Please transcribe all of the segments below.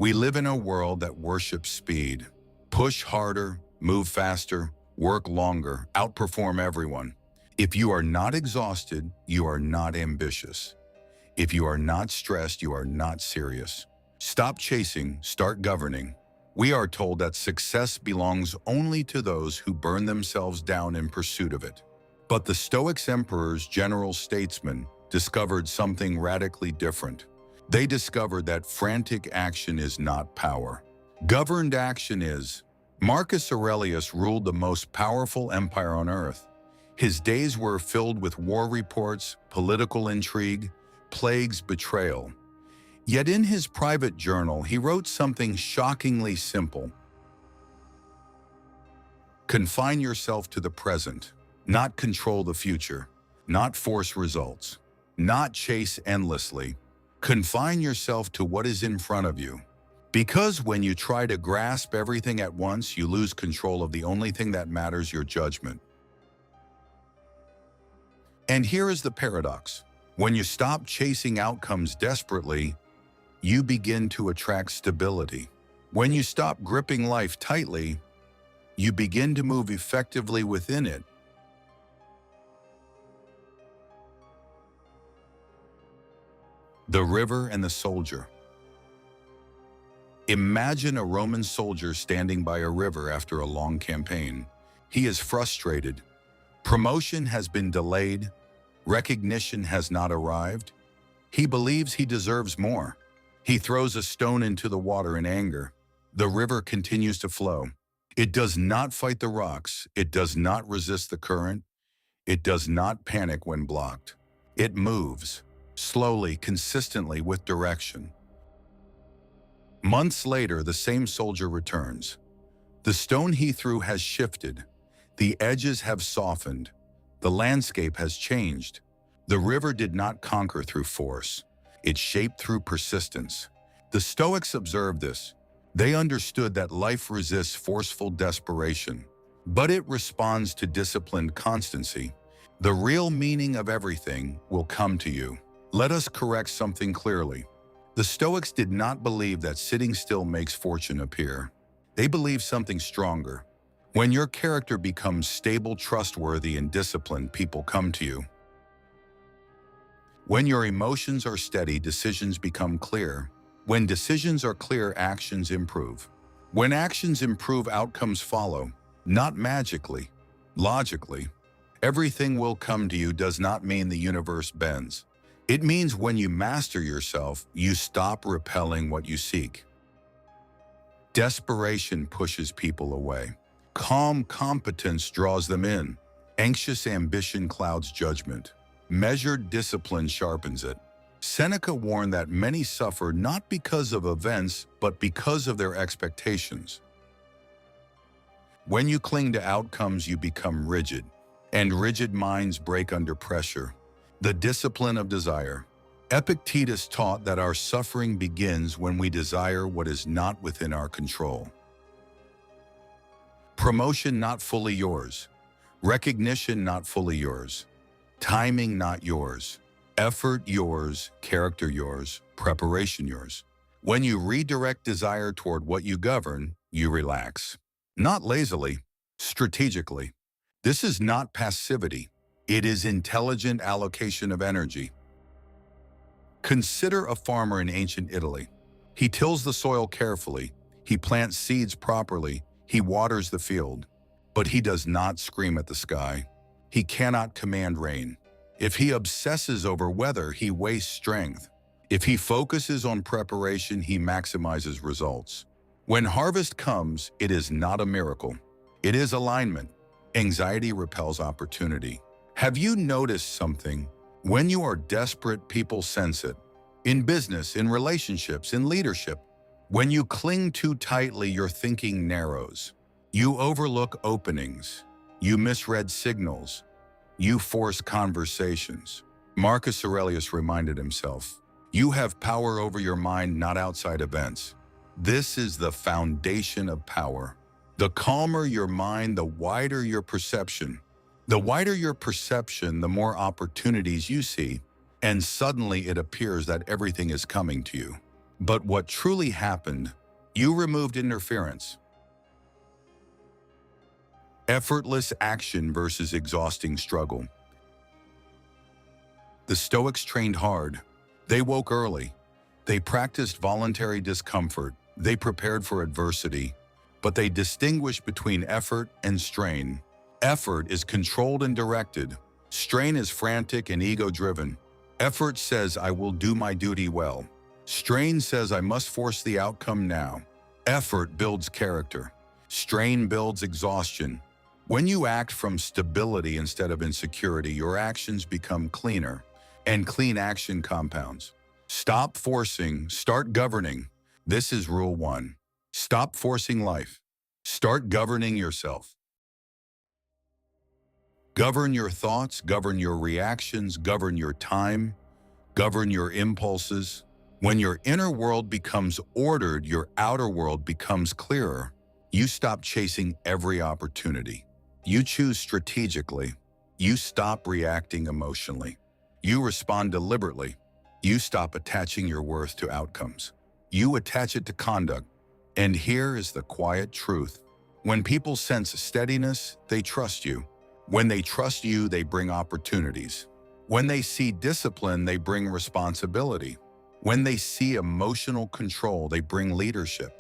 We live in a world that worships speed. Push harder, move faster, work longer, outperform everyone. If you are not exhausted, you are not ambitious. If you are not stressed, you are not serious. Stop chasing, start governing. We are told that success belongs only to those who burn themselves down in pursuit of it. But the Stoics' emperors, generals, statesmen, discovered something radically different. They discovered that frantic action is not power. Governed action is. Marcus Aurelius ruled the most powerful empire on earth. His days were filled with war reports, political intrigue, plagues, betrayal. Yet in his private journal, he wrote something shockingly simple. Confine yourself to the present, not control the future, not force results, not chase endlessly. Confine yourself to what is in front of you. Because when you try to grasp everything at once, you lose control of the only thing that matters, your judgment. And here is the paradox. When you stop chasing outcomes desperately, you begin to attract stability. When you stop gripping life tightly, you begin to move effectively within it. The river and the soldier. Imagine a Roman soldier standing by a river after a long campaign. He is frustrated. Promotion has been delayed. Recognition has not arrived. He believes he deserves more. He throws a stone into the water in anger. The river continues to flow. It does not fight the rocks. It does not resist the current. It does not panic when blocked. It moves, slowly, consistently, with direction. Months later, the same soldier returns. The stone he threw has shifted. The edges have softened. The landscape has changed. The river did not conquer through force. It shaped through persistence. The Stoics observed this. They understood that life resists forceful desperation, but it responds to disciplined constancy. The real meaning of everything will come to you. Let us correct something clearly. The Stoics did not believe that sitting still makes fortune appear. They believed something stronger. When your character becomes stable, trustworthy, and disciplined, people come to you. When your emotions are steady, decisions become clear. When decisions are clear, actions improve. When actions improve, outcomes follow, not magically, logically. Everything will come to you does not mean the universe bends. It means when you master yourself, you stop repelling what you seek. Desperation pushes people away. Calm competence draws them in. Anxious ambition clouds judgment. Measured discipline sharpens it. Seneca warned that many suffer not because of events, but because of their expectations. When you cling to outcomes, you become rigid, and rigid minds break under pressure. The discipline of desire. Epictetus taught that our suffering begins when we desire what is not within our control. Promotion not fully yours. Recognition not fully yours. Timing not yours. Effort yours. Character yours. Preparation yours. When you redirect desire toward what you govern, you relax. Not lazily, strategically. This is not passivity. It is intelligent allocation of energy. Consider a farmer in ancient Italy. He tills the soil carefully. He plants seeds properly. He waters the field. But he does not scream at the sky. He cannot command rain. If he obsesses over weather, he wastes strength. If he focuses on preparation, he maximizes results. When harvest comes, it is not a miracle. It is alignment. Anxiety repels opportunity. Have you noticed something? When you are desperate, people sense it. In business, in relationships, in leadership. When you cling too tightly, your thinking narrows. You overlook openings. You misread signals. You force conversations. Marcus Aurelius reminded himself, you have power over your mind, not outside events. This is the foundation of power. The calmer your mind, the wider your perception. The wider your perception, the more opportunities you see, and suddenly it appears that everything is coming to you. But what truly happened, you removed interference. Effortless action versus exhausting struggle. The Stoics trained hard. They woke early. They practiced voluntary discomfort. They prepared for adversity. But they distinguished between effort and strain. Effort is controlled and directed. Strain is frantic and ego-driven. Effort says, I will do my duty well. Strain says, I must force the outcome now. Effort builds character. Strain builds exhaustion. When you act from stability instead of insecurity, your actions become cleaner, and clean action compounds. Stop forcing, start governing. This is rule 1. Stop forcing life. Start governing yourself. Govern your thoughts, govern your reactions, govern your time, govern your impulses. When your inner world becomes ordered, your outer world becomes clearer. You stop chasing every opportunity. You choose strategically. You stop reacting emotionally. You respond deliberately. You stop attaching your worth to outcomes. You attach it to conduct. And here is the quiet truth. When people sense steadiness, they trust you. When they trust you, they bring opportunities. When they see discipline, they bring responsibility. When they see emotional control, they bring leadership.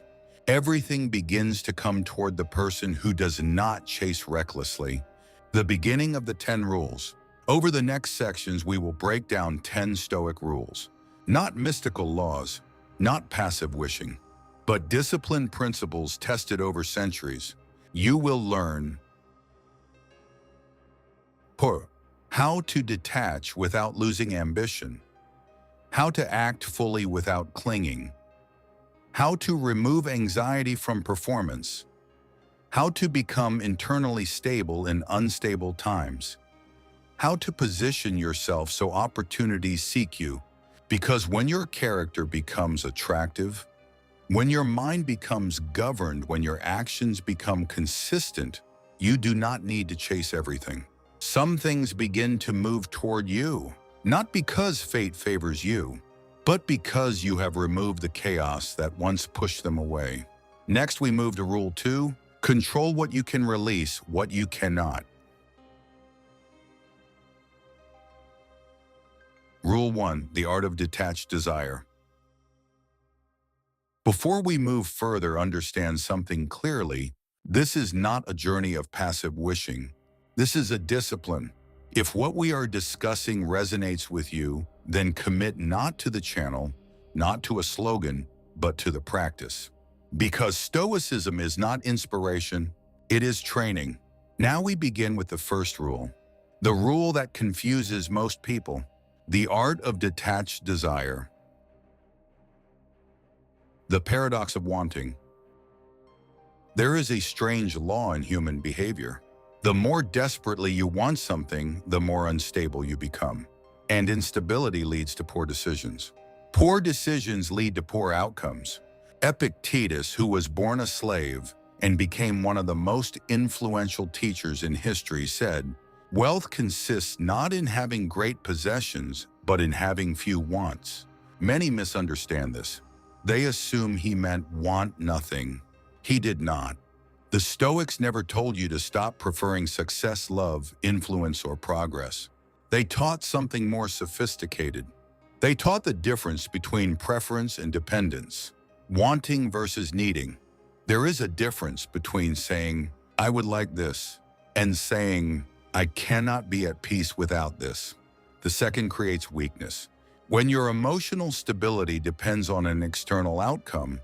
Everything begins to come toward the person who does not chase recklessly. The beginning of the 10 rules. Over the next sections, we will break down 10 Stoic rules. Not mystical laws, not passive wishing, but disciplined principles tested over centuries. You will learn how to detach without losing ambition, how to act fully without clinging, how to remove anxiety from performance, how to become internally stable in unstable times, how to position yourself so opportunities seek you. Because when your character becomes attractive, when your mind becomes governed, when your actions become consistent, you do not need to chase everything. Some things begin to move toward you, not because fate favors you, but because you have removed the chaos that once pushed them away. Next, we move to Rule 2, control what you can release, what you cannot. Rule 1, the art of detached desire. Before we move further, understand something clearly. This is not a journey of passive wishing. This is a discipline. If what we are discussing resonates with you, then commit not to the channel, not to a slogan, but to the practice. Because Stoicism is not inspiration, it is training. Now we begin with the first rule, the rule that confuses most people, the art of detached desire. The paradox of wanting. There is a strange law in human behavior. The more desperately you want something, the more unstable you become. And instability leads to poor decisions. Poor decisions lead to poor outcomes. Epictetus, who was born a slave and became one of the most influential teachers in history, said, "Wealth consists not in having great possessions, but in having few wants." Many misunderstand this. They assume he meant want nothing. He did not. The Stoics never told you to stop preferring success, love, influence, or progress. They taught something more sophisticated. They taught the difference between preference and dependence, wanting versus needing. There is a difference between saying, "I would like this," and saying, "I cannot be at peace without this." The second creates weakness. When your emotional stability depends on an external outcome,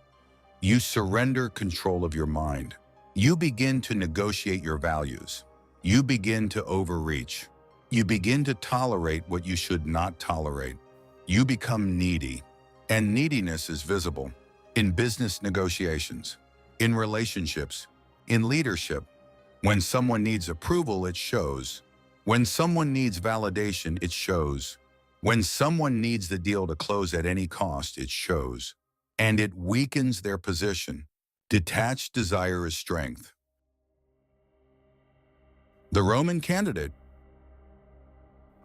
you surrender control of your mind. You begin to negotiate your values. You begin to overreach. You begin to tolerate what you should not tolerate. You become needy, and neediness is visible in business negotiations, in relationships, in leadership. When someone needs approval, it shows. When someone needs validation, it shows. When someone needs the deal to close at any cost, it shows. And it weakens their position. Detached desire is strength. The Roman candidate.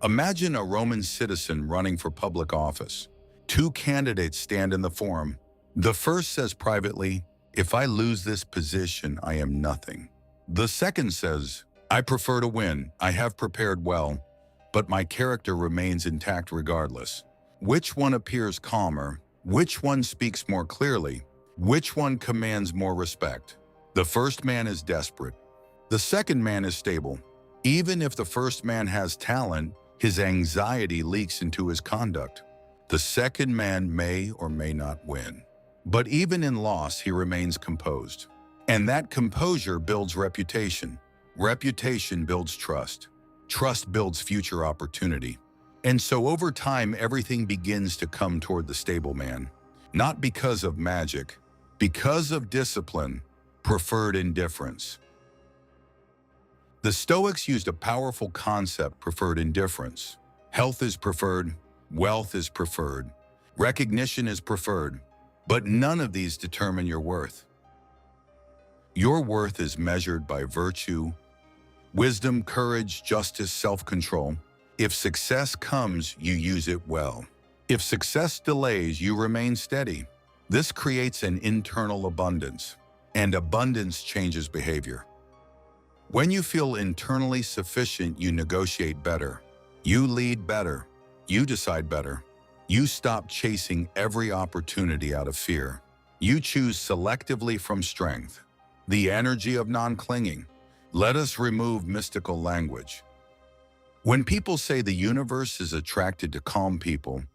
Imagine a Roman citizen running for public office. Two candidates stand in the forum. The first says privately, "If I lose this position, I am nothing." The second says, "I prefer to win. I have prepared well, but my character remains intact regardless." Which one appears calmer? Which one speaks more clearly? Which one commands more respect? The first man is desperate. The second man is stable. Even if the first man has talent, his anxiety leaks into his conduct. The second man may or may not win. But even in loss, he remains composed. And that composure builds reputation. Reputation builds trust. Trust builds future opportunity. And so over time, everything begins to come toward the stable man. Not because of magic, because of discipline, preferred indifference. The Stoics used a powerful concept, preferred indifference. Health is preferred, wealth is preferred, recognition is preferred, but none of these determine your worth. Your worth is measured by virtue, wisdom, courage, justice, self-control. If success comes, you use it well. If success delays, you remain steady. This creates an internal abundance, and abundance changes behavior. When you feel internally sufficient, you negotiate better. You lead better. You decide better. You stop chasing every opportunity out of fear. You choose selectively from strength. The energy of non-clinging. Let us remove mystical language. When people say the universe is attracted to calm people,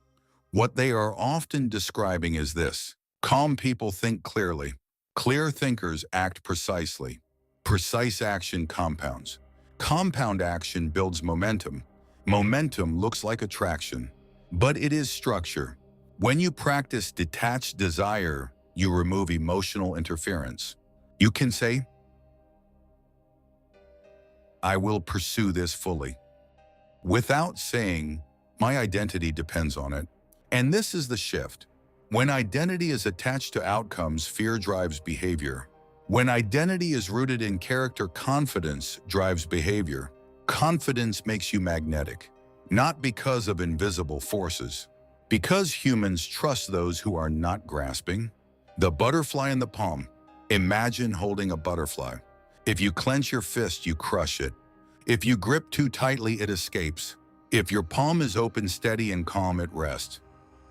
what they are often describing is this: calm people think clearly. Clear thinkers act precisely. Precise action compounds. Compound action builds momentum. Momentum looks like attraction, but it is structure. When you practice detached desire, you remove emotional interference. You can say, "I will pursue this fully," without saying, "My identity depends on it." And this is the shift. When identity is attached to outcomes, fear drives behavior. When identity is rooted in character, confidence drives behavior. Confidence makes you magnetic, not because of invisible forces, because humans trust those who are not grasping. The butterfly in the palm. Imagine holding a butterfly. If you clench your fist, you crush it. If you grip too tightly, it escapes. If your palm is open, steady, and calm, it rests.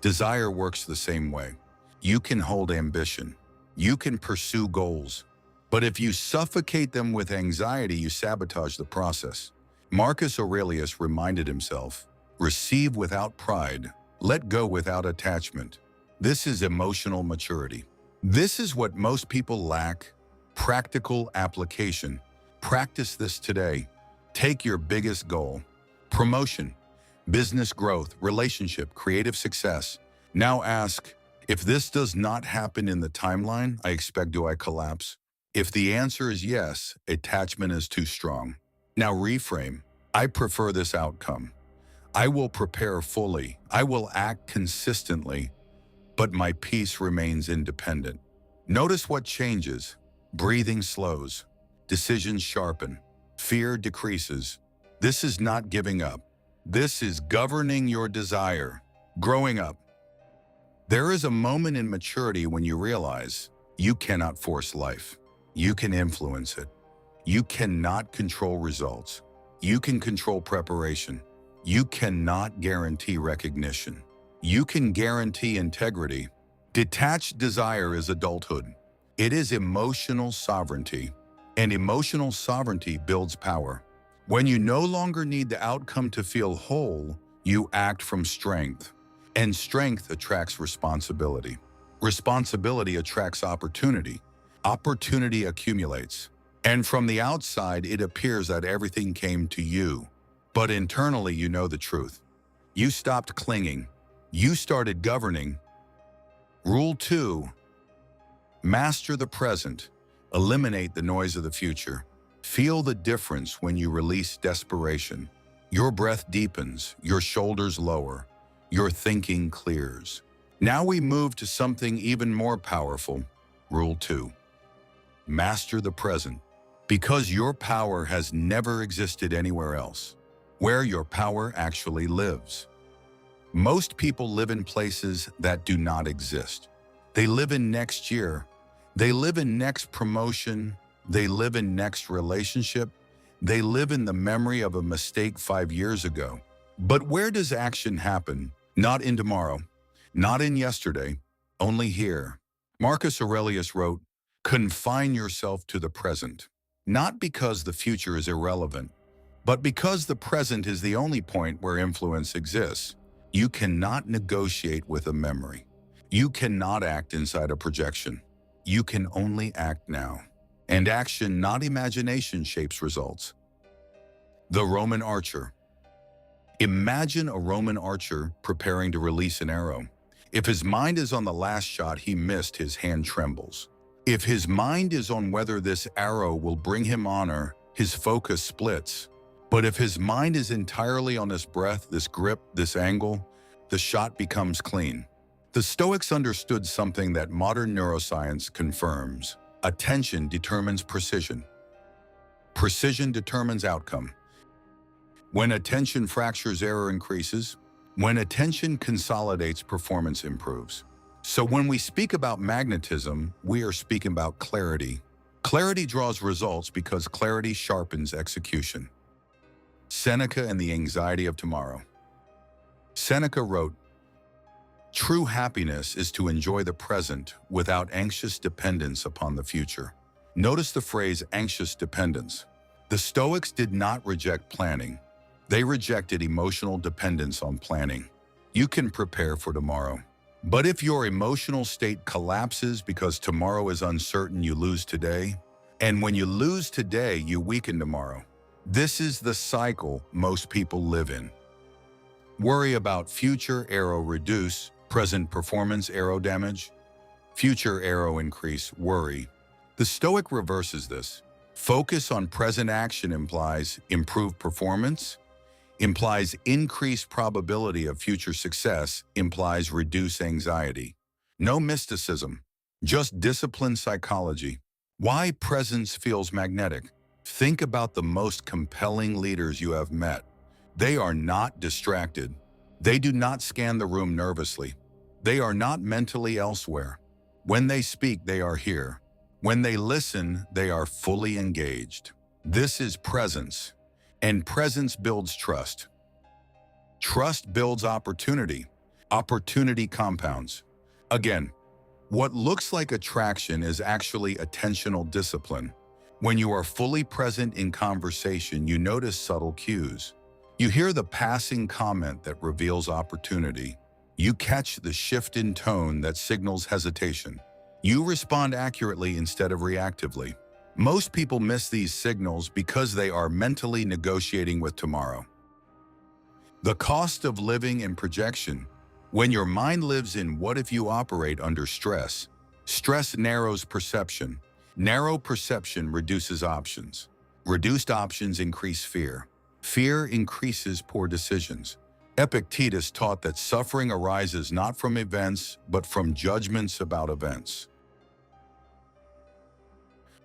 Desire works the same way. You can hold ambition. You can pursue goals. But if you suffocate them with anxiety, you sabotage the process. Marcus Aurelius reminded himself, "Receive without pride, let go without attachment." This is emotional maturity. This is what most people lack: practical application. Practice this today. Take your biggest goal: promotion, business growth, relationship, creative success. Now ask, if this does not happen in the timeline I expect, do I collapse? If the answer is yes, attachment is too strong. Now reframe, I prefer this outcome. I will prepare fully. I will act consistently, but my peace remains independent. Notice what changes. Breathing slows. Decisions sharpen. Fear decreases. This is not giving up. This is governing your desire. Growing up. There is a moment in maturity when you realize you cannot force life. You can influence it. You cannot control results. You can control preparation. You cannot guarantee recognition. You can guarantee integrity. Detached desire is adulthood. It is emotional sovereignty, and emotional sovereignty builds power. When you no longer need the outcome to feel whole, you act from strength, and strength attracts responsibility. Responsibility attracts opportunity. Opportunity accumulates, and from the outside, it appears that everything came to you. But internally, you know the truth. You stopped clinging. You started governing. Rule 2. Master the present. Eliminate the noise of the future. Feel the difference when you release desperation. Your breath deepens, your shoulders lower, your thinking clears. Now we move to something even more powerful. Rule 2. Master the present. Because your power has never existed anywhere else. Where your power actually lives. Most people live in places that do not exist. They live in next year. They live in next promotion. They live in next relationship. They live in the memory of a mistake 5 years ago. But where does action happen? Not in tomorrow, not in yesterday, only here. Marcus Aurelius wrote, "Confine yourself to the present, not because the future is irrelevant, but because the present is the only point where influence exists." You cannot negotiate with a memory. You cannot act inside a projection. You can only act now. And action, not imagination, shapes results. The Roman archer. Imagine a Roman archer preparing to release an arrow. If his mind is on the last shot he missed, his hand trembles. If his mind is on whether this arrow will bring him honor, his focus splits. But if his mind is entirely on this breath, this grip, this angle, the shot becomes clean. The Stoics understood something that modern neuroscience confirms. Attention determines precision. Precision determines outcome. When attention fractures, error increases. When attention consolidates, performance improves. So when we speak about magnetism, we are speaking about clarity. Clarity draws results because clarity sharpens execution. Seneca and the anxiety of tomorrow. Seneca wrote, "True happiness is to enjoy the present without anxious dependence upon the future." Notice the phrase anxious dependence. The Stoics did not reject planning. They rejected emotional dependence on planning. You can prepare for tomorrow. But if your emotional state collapses because tomorrow is uncertain, you lose today. And when you lose today, you weaken tomorrow. This is the cycle most people live in. Worry about future, arrow reduce. Present performance, arrow damage. Future, arrow increase, worry. The Stoic reverses this. Focus on present action implies improved performance, implies increased probability of future success, implies reduced anxiety. No mysticism, just disciplined psychology. Why presence feels magnetic? Think about the most compelling leaders you have met. They are not distracted. They do not scan the room nervously. They are not mentally elsewhere. When they speak, they are here. When they listen, they are fully engaged. This is presence, and presence builds trust. Trust builds opportunity. Opportunity compounds. Again, what looks like attraction is actually attentional discipline. When you are fully present in conversation, you notice subtle cues. You hear the passing comment that reveals opportunity. You catch the shift in tone that signals hesitation. You respond accurately instead of reactively. Most people miss these signals because they are mentally negotiating with tomorrow. The cost of living in projection. When your mind lives in what if, you operate under stress. Stress narrows perception. Narrow perception reduces options. Reduced options increase fear. Fear increases poor decisions. Epictetus taught that suffering arises not from events, but from judgments about events.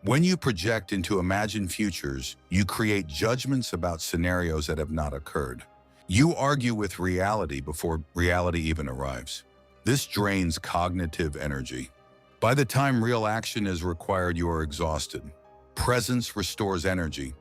When you project into imagined futures, you create judgments about scenarios that have not occurred. You argue with reality before reality even arrives. This drains cognitive energy. By the time real action is required, you are exhausted. Presence restores energy.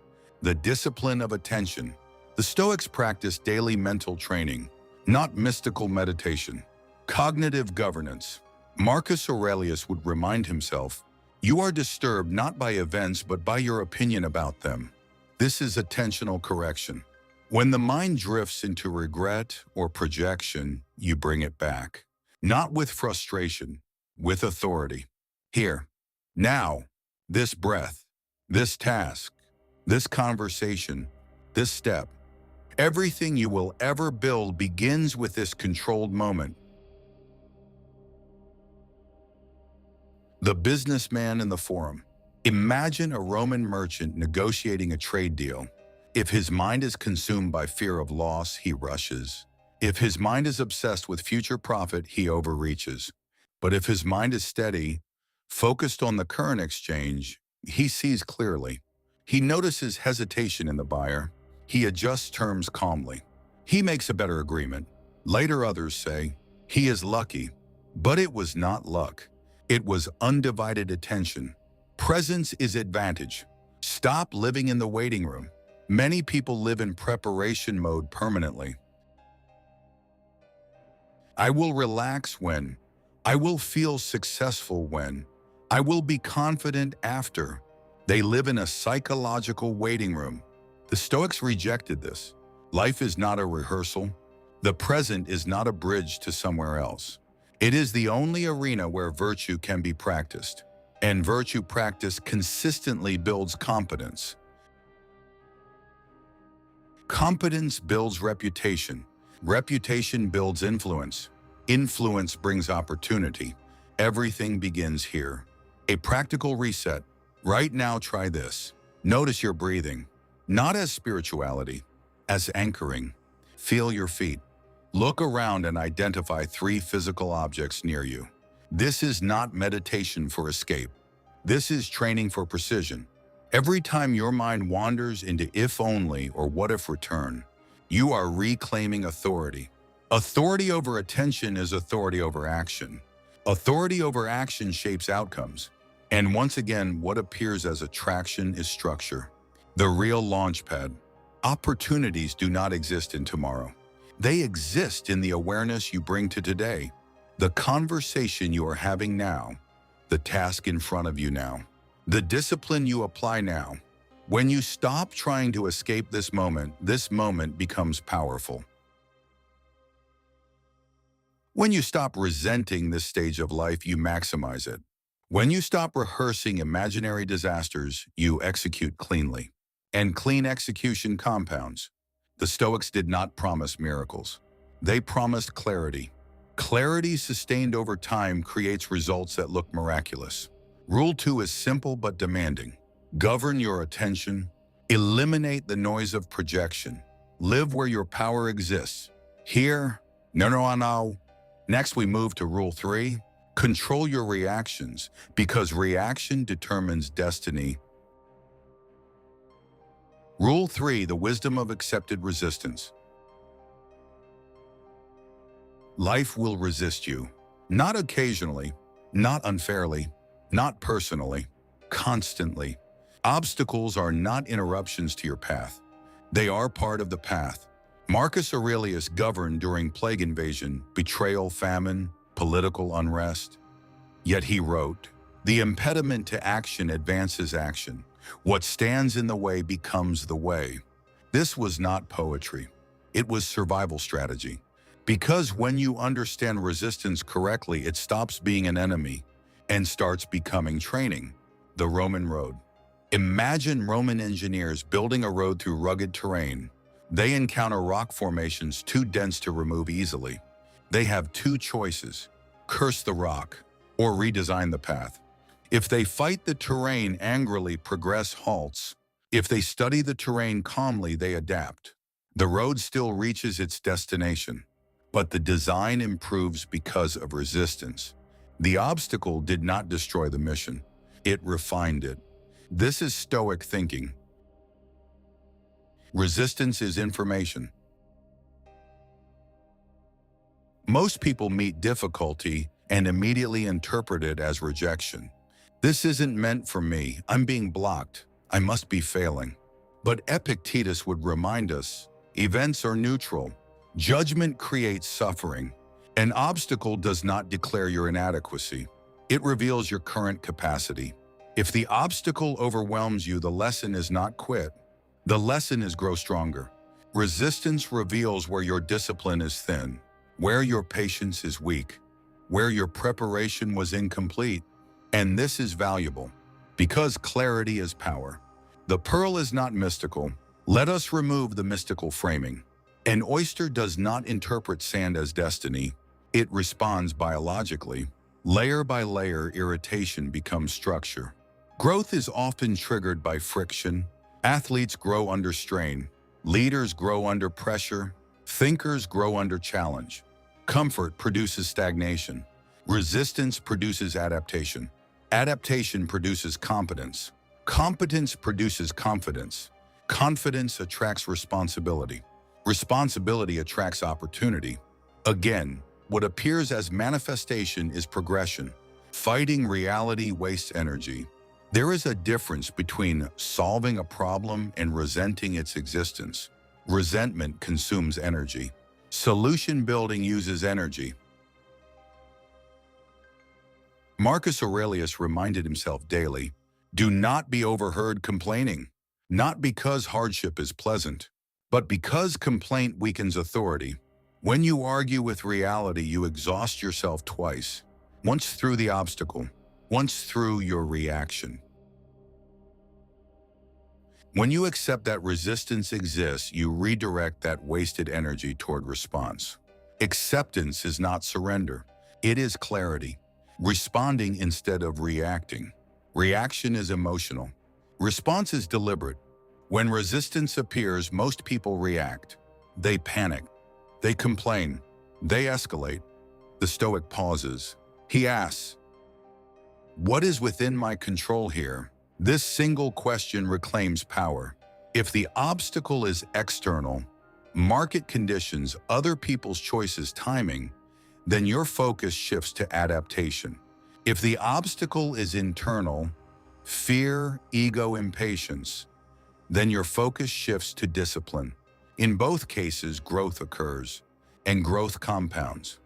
The discipline of attention. The Stoics practice daily mental training, not mystical meditation. Cognitive governance. Marcus Aurelius would remind himself, "You are disturbed not by events but by your opinion about them." This is attentional correction. When the mind drifts into regret or projection, you bring it back. Not with frustration, with authority. Here, now, this breath, this task, this conversation, this step. Everything you will ever build begins with this controlled moment. The businessman in the forum. Imagine a Roman merchant negotiating a trade deal. If his mind is consumed by fear of loss, he rushes. If his mind is obsessed with future profit, he overreaches. But if his mind is steady, focused on the current exchange, he sees clearly. He notices hesitation in the buyer. He adjusts terms calmly. He makes a better agreement. Later others say, he is lucky, but it was not luck. It was undivided attention. Presence is advantage. Stop living in the waiting room. Many people live in preparation mode permanently. I will relax when. I will feel successful when. I will be confident after. They live in a psychological waiting room. The Stoics rejected this. Life is not a rehearsal. The present is not a bridge to somewhere else. It is the only arena where virtue can be practiced. And virtue practice consistently builds competence. Competence builds reputation. Reputation builds influence. Influence brings opportunity. Everything begins here. A practical reset. Right now, try this. Notice your breathing, not as spirituality, as anchoring. Feel your feet. Look around and identify 3 physical objects near you. This is not meditation for escape. This is training for precision. Every time your mind wanders into if only or what if return, you are reclaiming authority. Authority over attention is authority over action. Authority over action shapes outcomes. And once again, what appears as attraction is structure. The real launchpad. Opportunities do not exist in tomorrow. They exist in the awareness you bring to today, the conversation you are having now, the task in front of you now, the discipline you apply now. When you stop trying to escape this moment becomes powerful. When you stop resenting this stage of life, you maximize it. When you stop rehearsing imaginary disasters, you execute cleanly. And clean execution compounds. The Stoics did not promise miracles. They promised clarity. Clarity sustained over time creates results that look miraculous. Rule 2 is simple but demanding. Govern your attention. Eliminate the noise of projection. Live where your power exists. Here, no. Next, we move to Rule 3. Control your reactions, because reaction determines destiny. Rule 3, the wisdom of accepted resistance. Life will resist you. Not occasionally, not unfairly, not personally, constantly. Obstacles are not interruptions to your path. They are part of the path. Marcus Aurelius governed during plague invasion, betrayal, famine, political unrest. Yet he wrote, "The impediment to action advances action. What stands in the way becomes the way." This was not poetry. It was survival strategy. Because when you understand resistance correctly, it stops being an enemy and starts becoming training. The Roman road. Imagine Roman engineers building a road through rugged terrain. They encounter rock formations too dense to remove easily. They have 2 choices: curse the rock or redesign the path. If they fight the terrain angrily, progress halts. If they study the terrain calmly, they adapt. The road still reaches its destination, but the design improves because of resistance. The obstacle did not destroy the mission. It refined it. This is Stoic thinking. Resistance is information. Most people meet difficulty and immediately interpret it as rejection. This isn't meant for me. I'm being blocked. I must be failing. But Epictetus would remind us, events are neutral. Judgment creates suffering. An obstacle does not declare your inadequacy. It reveals your current capacity. If the obstacle overwhelms you, the lesson is not quit. The lesson is grow stronger. Resistance reveals where your discipline is thin, where your patience is weak, where your preparation was incomplete. And this is valuable, because clarity is power. The pearl is not mystical. Let us remove the mystical framing. An oyster does not interpret sand as destiny. It responds biologically. Layer by layer, irritation becomes structure. Growth is often triggered by friction. Athletes grow under strain. Leaders grow under pressure. Thinkers grow under challenge. Comfort produces stagnation. Resistance produces adaptation. Adaptation produces competence. Competence produces confidence. Confidence attracts responsibility. Responsibility attracts opportunity. Again, what appears as manifestation is progression. Fighting reality wastes energy. There is a difference between solving a problem and resenting its existence. Resentment consumes energy. Solution building uses energy. Marcus Aurelius reminded himself daily, do not be overheard complaining, not because hardship is pleasant, but because complaint weakens authority. When you argue with reality, you exhaust yourself twice, once through the obstacle, once through your reaction. When you accept that resistance exists, you redirect that wasted energy toward response. Acceptance is not surrender. It is clarity, responding instead of reacting. Reaction is emotional. Response is deliberate. When resistance appears, most people react. They panic. They complain. They escalate. The Stoic pauses. He asks, what is within my control here? This single question reclaims power. If the obstacle is external, market conditions, other people's choices, timing, then your focus shifts to adaptation. If the obstacle is internal, fear, ego, impatience, then your focus shifts to discipline. In both cases, growth occurs, and growth compounds.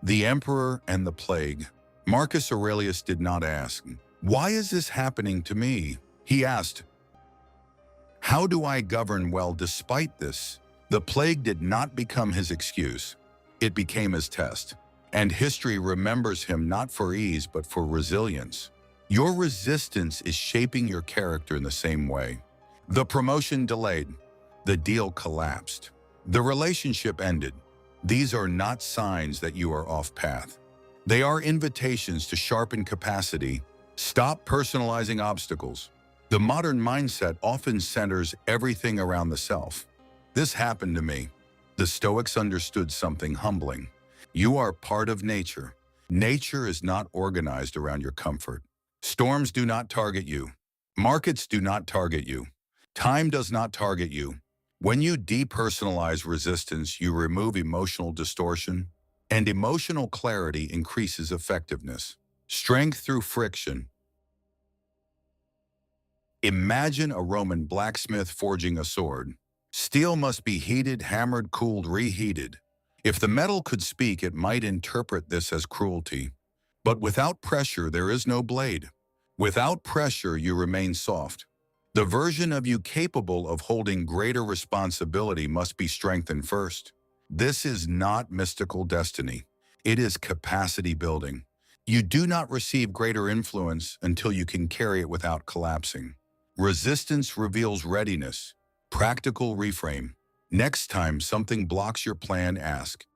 The Emperor and the Plague. Marcus Aurelius did not ask, why is this happening to me? He asked, how do I govern well despite this? The plague did not become his excuse. It became his test. And history remembers him not for ease, but for resilience. Your resistance is shaping your character in the same way. The promotion delayed. The deal collapsed. The relationship ended. These are not signs that you are off path. They are invitations to sharpen capacity. Stop personalizing obstacles. The modern mindset often centers everything around the self. This happened to me. The Stoics understood something humbling. You are part of nature. Nature is not organized around your comfort. Storms do not target you. Markets do not target you. Time does not target you. When you depersonalize resistance, you remove emotional distortion, and emotional clarity increases effectiveness. Strength through friction. Imagine a Roman blacksmith forging a sword. Steel must be heated, hammered, cooled, reheated. If the metal could speak, it might interpret this as cruelty. But without pressure, there is no blade. Without pressure, you remain soft. The version of you capable of holding greater responsibility must be strengthened first. This is not mystical destiny. It is capacity building. You do not receive greater influence until you can carry it without collapsing. Resistance reveals readiness. Practical reframe. Next time something blocks your plan, ask,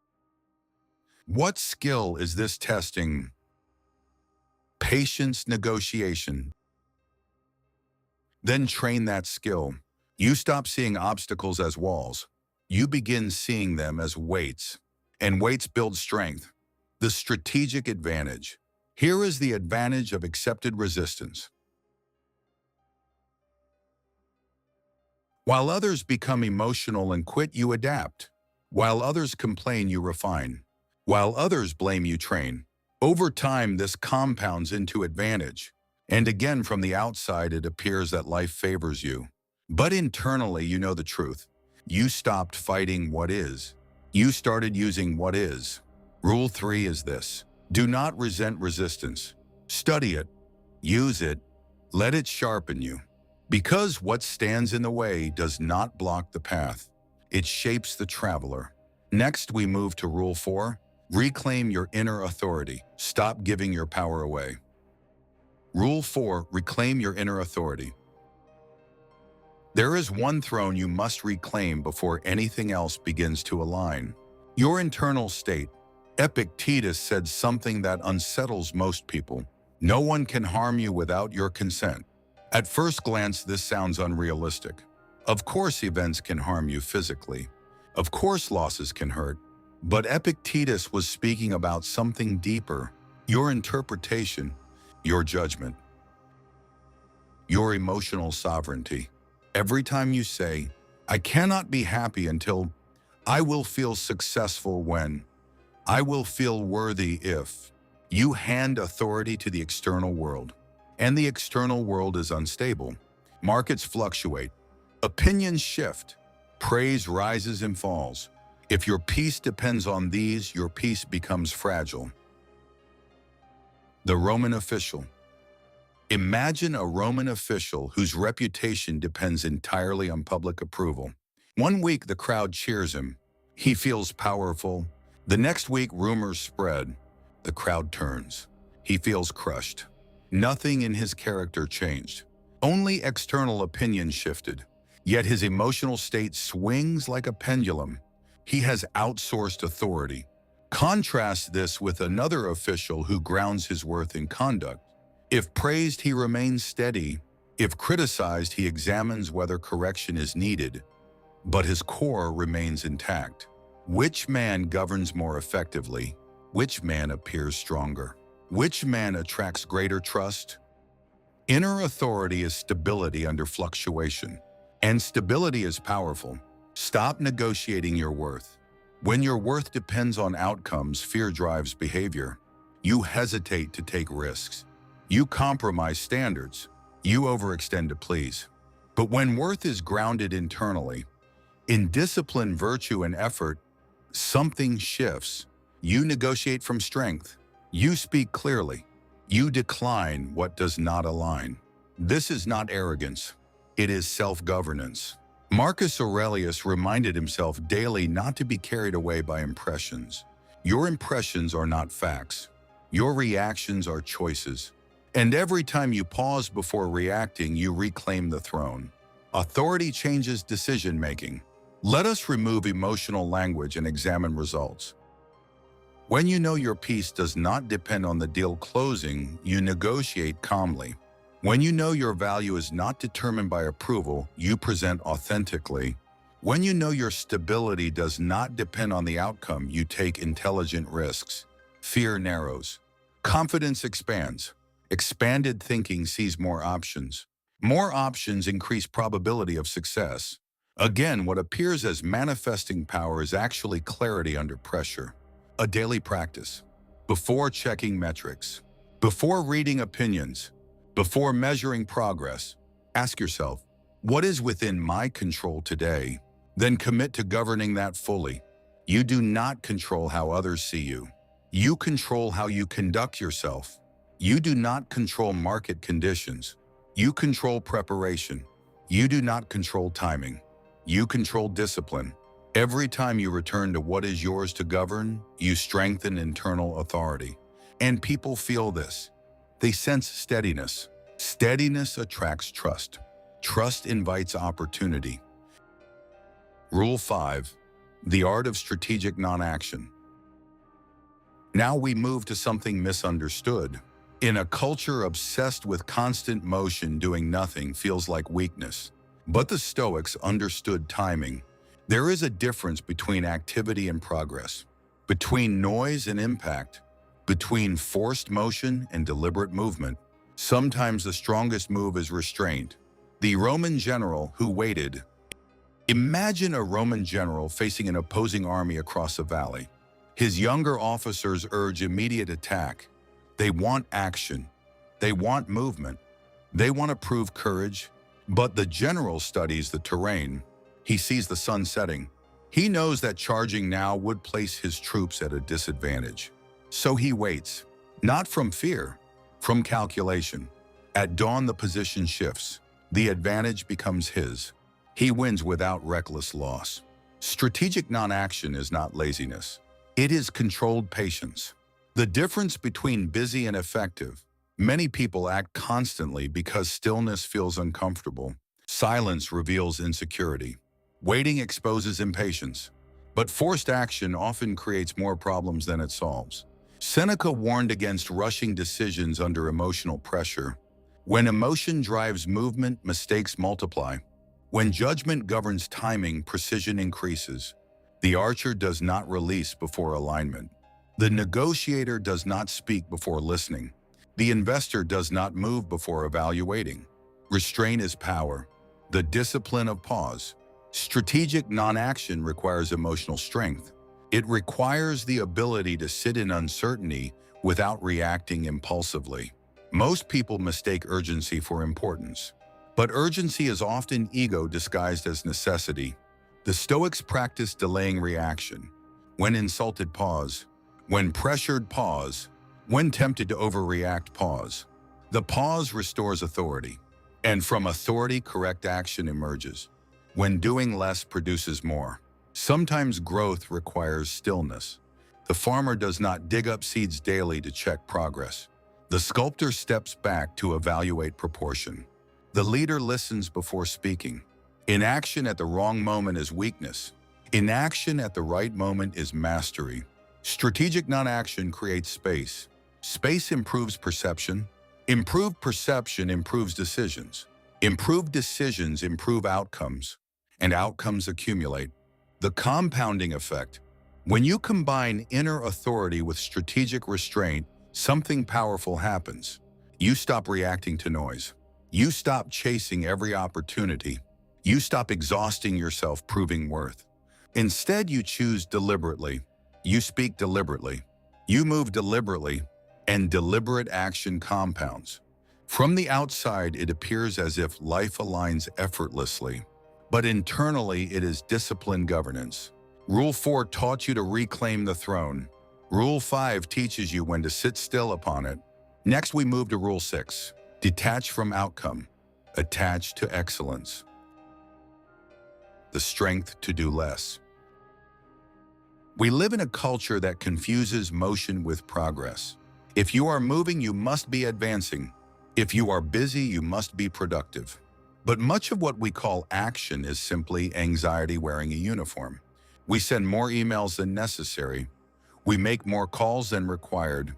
what skill is this testing? Patience, negotiation. Then train that skill. You stop seeing obstacles as walls. You begin seeing them as weights, and weights build strength. The strategic advantage. Here is the advantage of accepted resistance. While others become emotional and quit, you adapt. While others complain, you refine. While others blame, you train. Over time, this compounds into advantage. And again, from the outside, it appears that life favors you. But internally, you know the truth. You stopped fighting what is. You started using what is. Rule 3 is this. Do not resent resistance. Study it. Use it. Let it sharpen you. Because what stands in the way does not block the path. It shapes the traveler. Next, we move to Rule 4. Reclaim your inner authority. Stop giving your power away. Rule 4. Reclaim your inner authority. There is one throne you must reclaim before anything else begins to align. Your internal state. Epictetus said something that unsettles most people. No one can harm you without your consent. At first glance, this sounds unrealistic. Of course, events can harm you physically. Of course, losses can hurt. But Epictetus was speaking about something deeper. Your interpretation, your judgment, your emotional sovereignty. Every time you say, I cannot be happy until I will feel successful when. I will feel worthy if. You hand authority to the external world, and the external world is unstable. Markets fluctuate. Opinions shift. Praise rises and falls. If your peace depends on these, your peace becomes fragile. The Roman official. Imagine a Roman official whose reputation depends entirely on public approval. One week the crowd cheers him. He feels powerful. The next week rumors spread. The crowd turns. He feels crushed. Nothing in his character changed. Only external opinion shifted. Yet his emotional state swings like a pendulum. He has outsourced authority. Contrast this with another official who grounds his worth in conduct. If praised, he remains steady. If criticized, he examines whether correction is needed. But his core remains intact. Which man governs more effectively? Which man appears stronger? Which man attracts greater trust? Inner authority is stability under fluctuation. And stability is powerful. Stop negotiating your worth. When your worth depends on outcomes, fear drives behavior. You hesitate to take risks. You compromise standards. You overextend to please. But when worth is grounded internally, in discipline, virtue, and effort, something shifts. You negotiate from strength. You speak clearly. You decline what does not align. This is not arrogance. It is self-governance. Marcus Aurelius reminded himself daily not to be carried away by impressions. Your impressions are not facts. Your reactions are choices. And every time you pause before reacting, you reclaim the throne. Authority changes decision-making. Let us remove emotional language and examine results. When you know your peace does not depend on the deal closing, you negotiate calmly. When you know your value is not determined by approval, you present authentically. When you know your stability does not depend on the outcome, you take intelligent risks. Fear narrows. Confidence expands. Expanded thinking sees more options. More options increase probability of success. Again, what appears as manifesting power is actually clarity under pressure. A daily practice. Before checking metrics, before reading opinions, before measuring progress, ask yourself, what is within my control today? Then commit to governing that fully. You do not control how others see you. You control how you conduct yourself. You do not control market conditions. You control preparation. You do not control timing. You control discipline. Every time you return to what is yours to govern, you strengthen internal authority. And people feel this. They sense steadiness. Steadiness attracts trust. Trust invites opportunity. Rule 5. The art of strategic non-action. Now we move to something misunderstood. In a culture obsessed with constant motion, doing nothing feels like weakness. But the Stoics understood timing. There is a difference between activity and progress, between noise and impact, between forced motion and deliberate movement. Sometimes the strongest move is restraint. The Roman general who waited. Imagine a Roman general facing an opposing army across a valley. His younger officers urge immediate attack. They want action. They want movement. They want to prove courage. But the general studies the terrain. He sees the sun setting. He knows that charging now would place his troops at a disadvantage. So he waits, not from fear, from calculation. At dawn, the position shifts. The advantage becomes his. He wins without reckless loss. Strategic non-action is not laziness. It is controlled patience. The difference between busy and effective. Many people act constantly because stillness feels uncomfortable. Silence reveals insecurity. Waiting exposes impatience. But forced action often creates more problems than it solves. Seneca warned against rushing decisions under emotional pressure. When emotion drives movement, mistakes multiply. When judgment governs timing, precision increases. The archer does not release before alignment. The negotiator does not speak before listening. The investor does not move before evaluating. Restraint is power, the discipline of pause. Strategic non-action requires emotional strength. It requires the ability to sit in uncertainty without reacting impulsively. Most people mistake urgency for importance, but urgency is often ego disguised as necessity. The Stoics practice delaying reaction. When insulted, pause. When pressured, pause. When tempted to overreact, pause. The pause restores authority, and from authority, correct action emerges. When doing less produces more. Sometimes growth requires stillness. The farmer does not dig up seeds daily to check progress. The sculptor steps back to evaluate proportion. The leader listens before speaking. Inaction at the wrong moment is weakness. Inaction at the right moment is mastery. Strategic non-action creates space. Space improves perception. Improved perception improves decisions. Improved decisions improve outcomes, and outcomes accumulate. The compounding effect. When you combine inner authority with strategic restraint, something powerful happens. You stop reacting to noise. You stop chasing every opportunity. You stop exhausting yourself proving worth. Instead, you choose deliberately. You speak deliberately. You move deliberately, and deliberate action compounds. From the outside, it appears as if life aligns effortlessly, but internally it is disciplined governance. Rule 4 taught you to reclaim the throne. Rule 5 teaches you when to sit still upon it. Next, we move to Rule 6. Detach from outcome. Attach to excellence. The strength to do less. We live in a culture that confuses motion with progress. If you are moving, you must be advancing. If you are busy, you must be productive. But much of what we call action is simply anxiety wearing a uniform. We send more emails than necessary. We make more calls than required.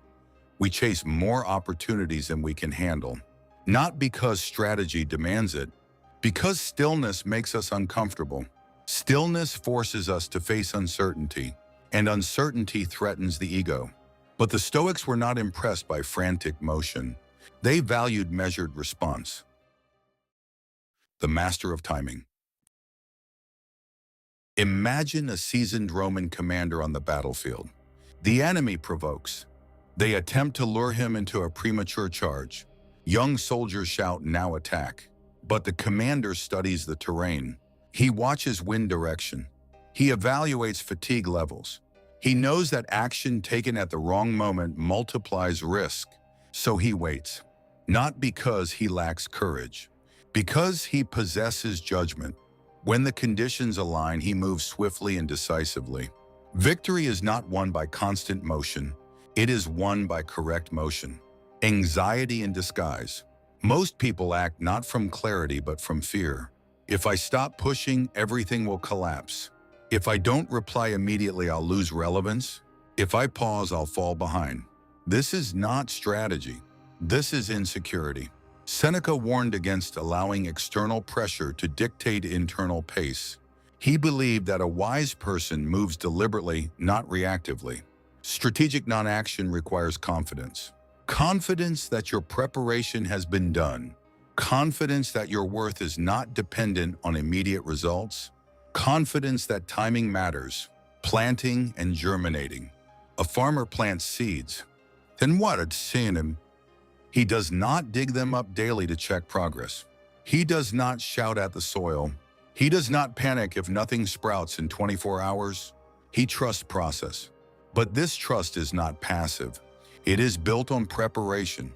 We chase more opportunities than we can handle. Not because strategy demands it, because stillness makes us uncomfortable. Stillness forces us to face uncertainty, and uncertainty threatens the ego. But the Stoics were not impressed by frantic motion. They valued measured response. The master of timing. Imagine a seasoned Roman commander on the battlefield. The enemy provokes. They attempt to lure him into a premature charge. Young soldiers shout, "Now attack." But the commander studies the terrain. He watches wind direction. He evaluates fatigue levels. He knows that action taken at the wrong moment multiplies risk. So he waits. Not because he lacks courage, because he possesses judgment. When the conditions align, he moves swiftly and decisively. Victory is not won by constant motion. It is won by correct motion. Anxiety in disguise. Most people act not from clarity but from fear. If I stop pushing, everything will collapse. If I don't reply immediately, I'll lose relevance. If I pause, I'll fall behind. This is not strategy. This is insecurity. Seneca warned against allowing external pressure to dictate internal pace. He believed that a wise person moves deliberately, not reactively. Strategic non-action requires confidence. Confidence that your preparation has been done. Confidence that your worth is not dependent on immediate results. Confidence that timing matters. Planting and germinating. A farmer plants seeds. Then what? It's seeing him. He does not dig them up daily to check progress. He does not shout at the soil. He does not panic if nothing sprouts in 24 hours. He trusts process. But this trust is not passive. It is built on preparation.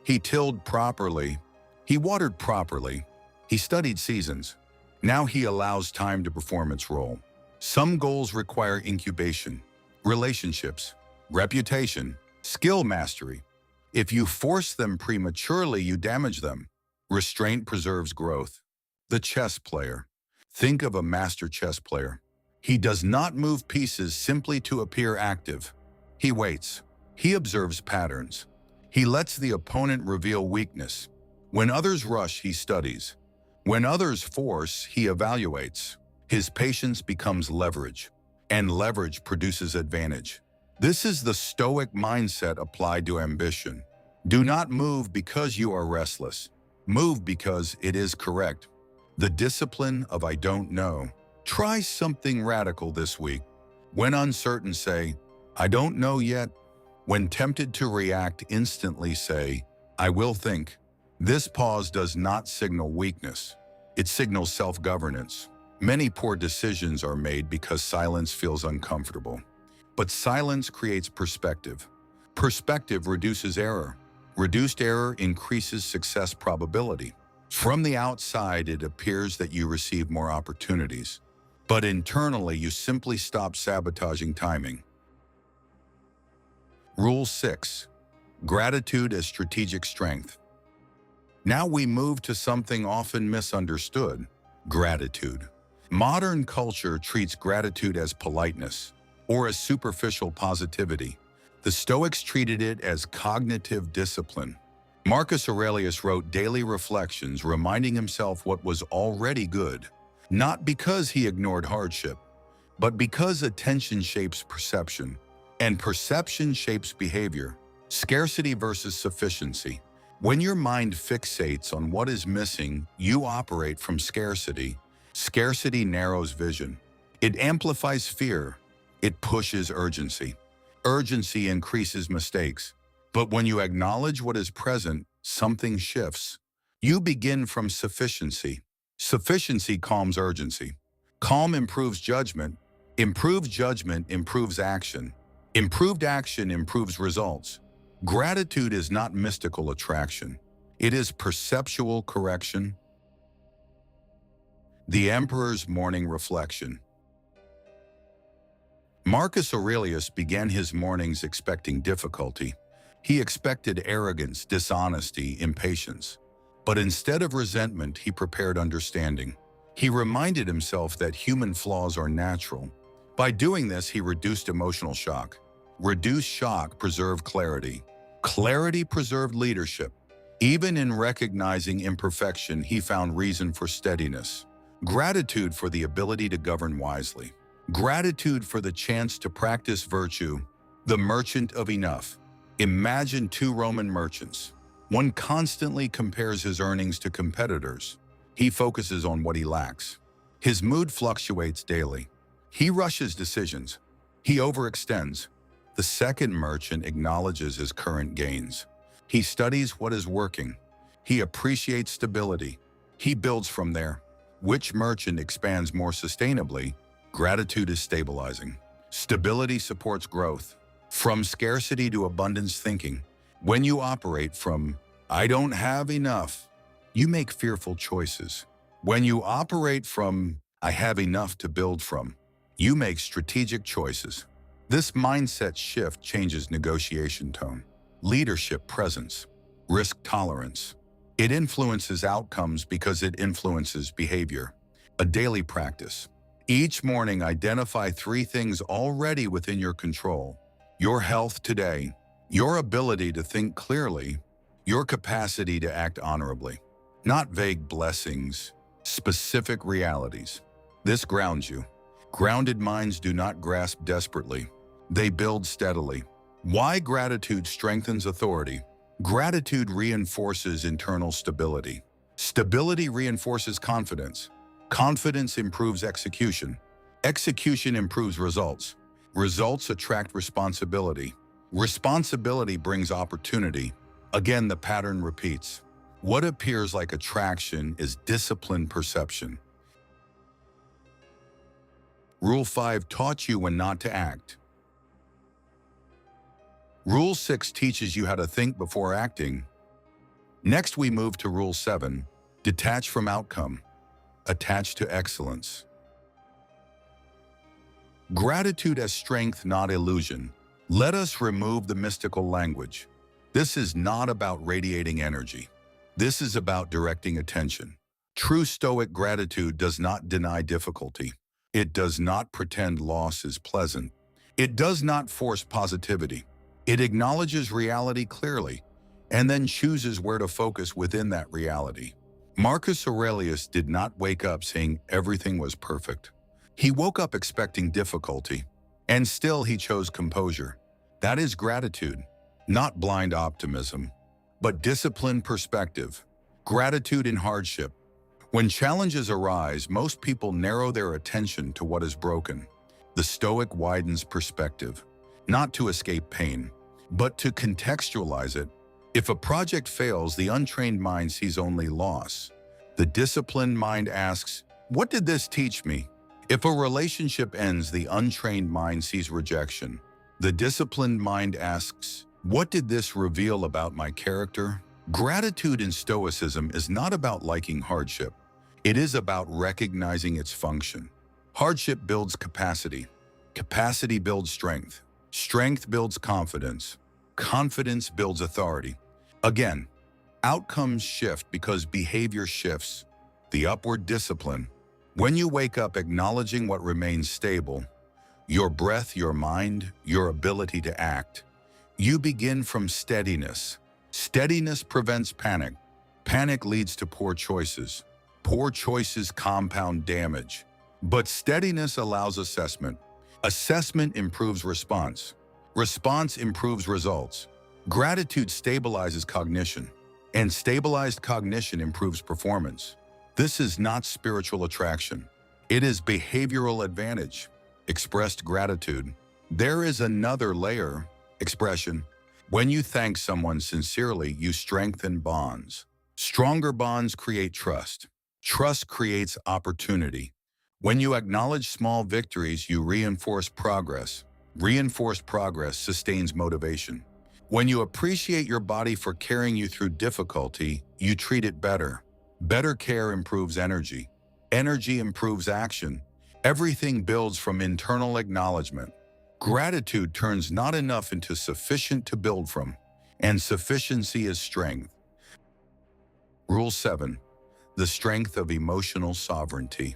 He tilled properly. He watered properly. He studied seasons. Now he allows time to perform its role. Some goals require incubation, relationships, reputation, skill mastery. If you force them prematurely, you damage them. Restraint preserves growth. The chess player. Think of a master chess player. He does not move pieces simply to appear active. He waits. He observes patterns. He lets the opponent reveal weakness. When others rush, he studies. When others force, he evaluates. His patience becomes leverage, and leverage produces advantage. This is the Stoic mindset applied to ambition. Do not move because you are restless. Move because it is correct. The discipline of I don't know. Try something radical this week. When uncertain, say, I don't know yet. When tempted to react, instantly say, I will think. This pause does not signal weakness. It signals self-governance. Many poor decisions are made because silence feels uncomfortable. But silence creates perspective. Perspective reduces error. Reduced error increases success probability. From the outside, it appears that you receive more opportunities. But internally, you simply stop sabotaging timing. Rule 6. Gratitude as strategic strength. Now we move to something often misunderstood: gratitude. Modern culture treats gratitude as politeness or as superficial positivity. The Stoics treated it as cognitive discipline. Marcus Aurelius wrote daily reflections reminding himself what was already good, not because he ignored hardship, but because attention shapes perception, and perception shapes behavior. Scarcity versus sufficiency. When your mind fixates on what is missing, you operate from scarcity. Scarcity narrows vision. It amplifies fear. It pushes urgency. Urgency increases mistakes. But when you acknowledge what is present, something shifts. You begin from sufficiency. Sufficiency calms urgency. Calm improves judgment. Improved judgment improves action. Improved action improves results. Gratitude is not mystical attraction. It is perceptual correction. The Emperor's Morning Reflection. Marcus Aurelius began his mornings expecting difficulty. He expected arrogance, dishonesty, impatience. But instead of resentment, he prepared understanding. He reminded himself that human flaws are natural. By doing this, he reduced emotional shock. Reduced shock preserved clarity. Clarity preserved leadership. Even in recognizing imperfection, he found reason for steadiness. Gratitude for the ability to govern wisely. Gratitude for the chance to practice virtue. The merchant of enough. Imagine two Roman merchants. One constantly compares his earnings to competitors. He focuses on what he lacks. His mood fluctuates daily. He rushes decisions. He overextends. The second merchant acknowledges his current gains. He studies what is working. He appreciates stability. He builds from there. Which merchant expands more sustainably? Gratitude is stabilizing. Stability supports growth. From scarcity to abundance thinking. When you operate from, I don't have enough, you make fearful choices. When you operate from, I have enough to build from, you make strategic choices. This mindset shift changes negotiation tone, leadership presence, risk tolerance. It influences outcomes because it influences behavior. A daily practice. Each morning, identify 3 things already within your control. Your health today, your ability to think clearly, your capacity to act honorably. Not vague blessings, specific realities. This grounds you. Grounded minds do not grasp desperately. They build steadily. Why gratitude strengthens authority? Gratitude reinforces internal stability. Stability reinforces confidence. Confidence improves execution. Execution improves results. Results attract responsibility. Responsibility brings opportunity. Again, the pattern repeats. What appears like attraction is disciplined perception. Rule 5 taught you when not to act. Rule 6 teaches you how to think before acting. Next, we move to Rule 7, detach from outcome, attach to excellence. Gratitude as strength, not illusion. Let us remove the mystical language. This is not about radiating energy. This is about directing attention. True Stoic gratitude does not deny difficulty. It does not pretend loss is pleasant. It does not force positivity. It acknowledges reality clearly and then chooses where to focus within that reality. Marcus Aurelius did not wake up saying everything was perfect. He woke up expecting difficulty, and still he chose composure. That is gratitude, not blind optimism, but disciplined perspective. Gratitude in hardship. When challenges arise, most people narrow their attention to what is broken. The Stoic widens perspective, not to escape pain, but to contextualize it. If a project fails, the untrained mind sees only loss. The disciplined mind asks, "What did this teach me?" If a relationship ends, the untrained mind sees rejection. The disciplined mind asks, "What did this reveal about my character?" Gratitude in Stoicism is not about liking hardship. It is about recognizing its function. Hardship builds capacity. Capacity builds strength. Strength builds confidence. Confidence builds authority. Again, outcomes shift because behavior shifts. The upward discipline. When you wake up acknowledging what remains stable, your breath, your mind, your ability to act, you begin from steadiness. Steadiness prevents panic. Panic leads to poor choices. Poor choices compound damage. But steadiness allows assessment. Assessment improves response. Response improves results. Gratitude stabilizes cognition, and stabilized cognition improves performance. This is not spiritual attraction. It is behavioral advantage. Expressed gratitude. There is another layer, expression. When you thank someone sincerely, you strengthen bonds. Stronger bonds create trust. Trust creates opportunity. When you acknowledge small victories, you reinforce progress. Reinforced progress sustains motivation. When you appreciate your body for carrying you through difficulty, you treat it better. Better care improves energy. Energy improves action. Everything builds from internal acknowledgement. Gratitude turns not enough into sufficient to build from, and sufficiency is strength. Rule 7. The strength of emotional sovereignty.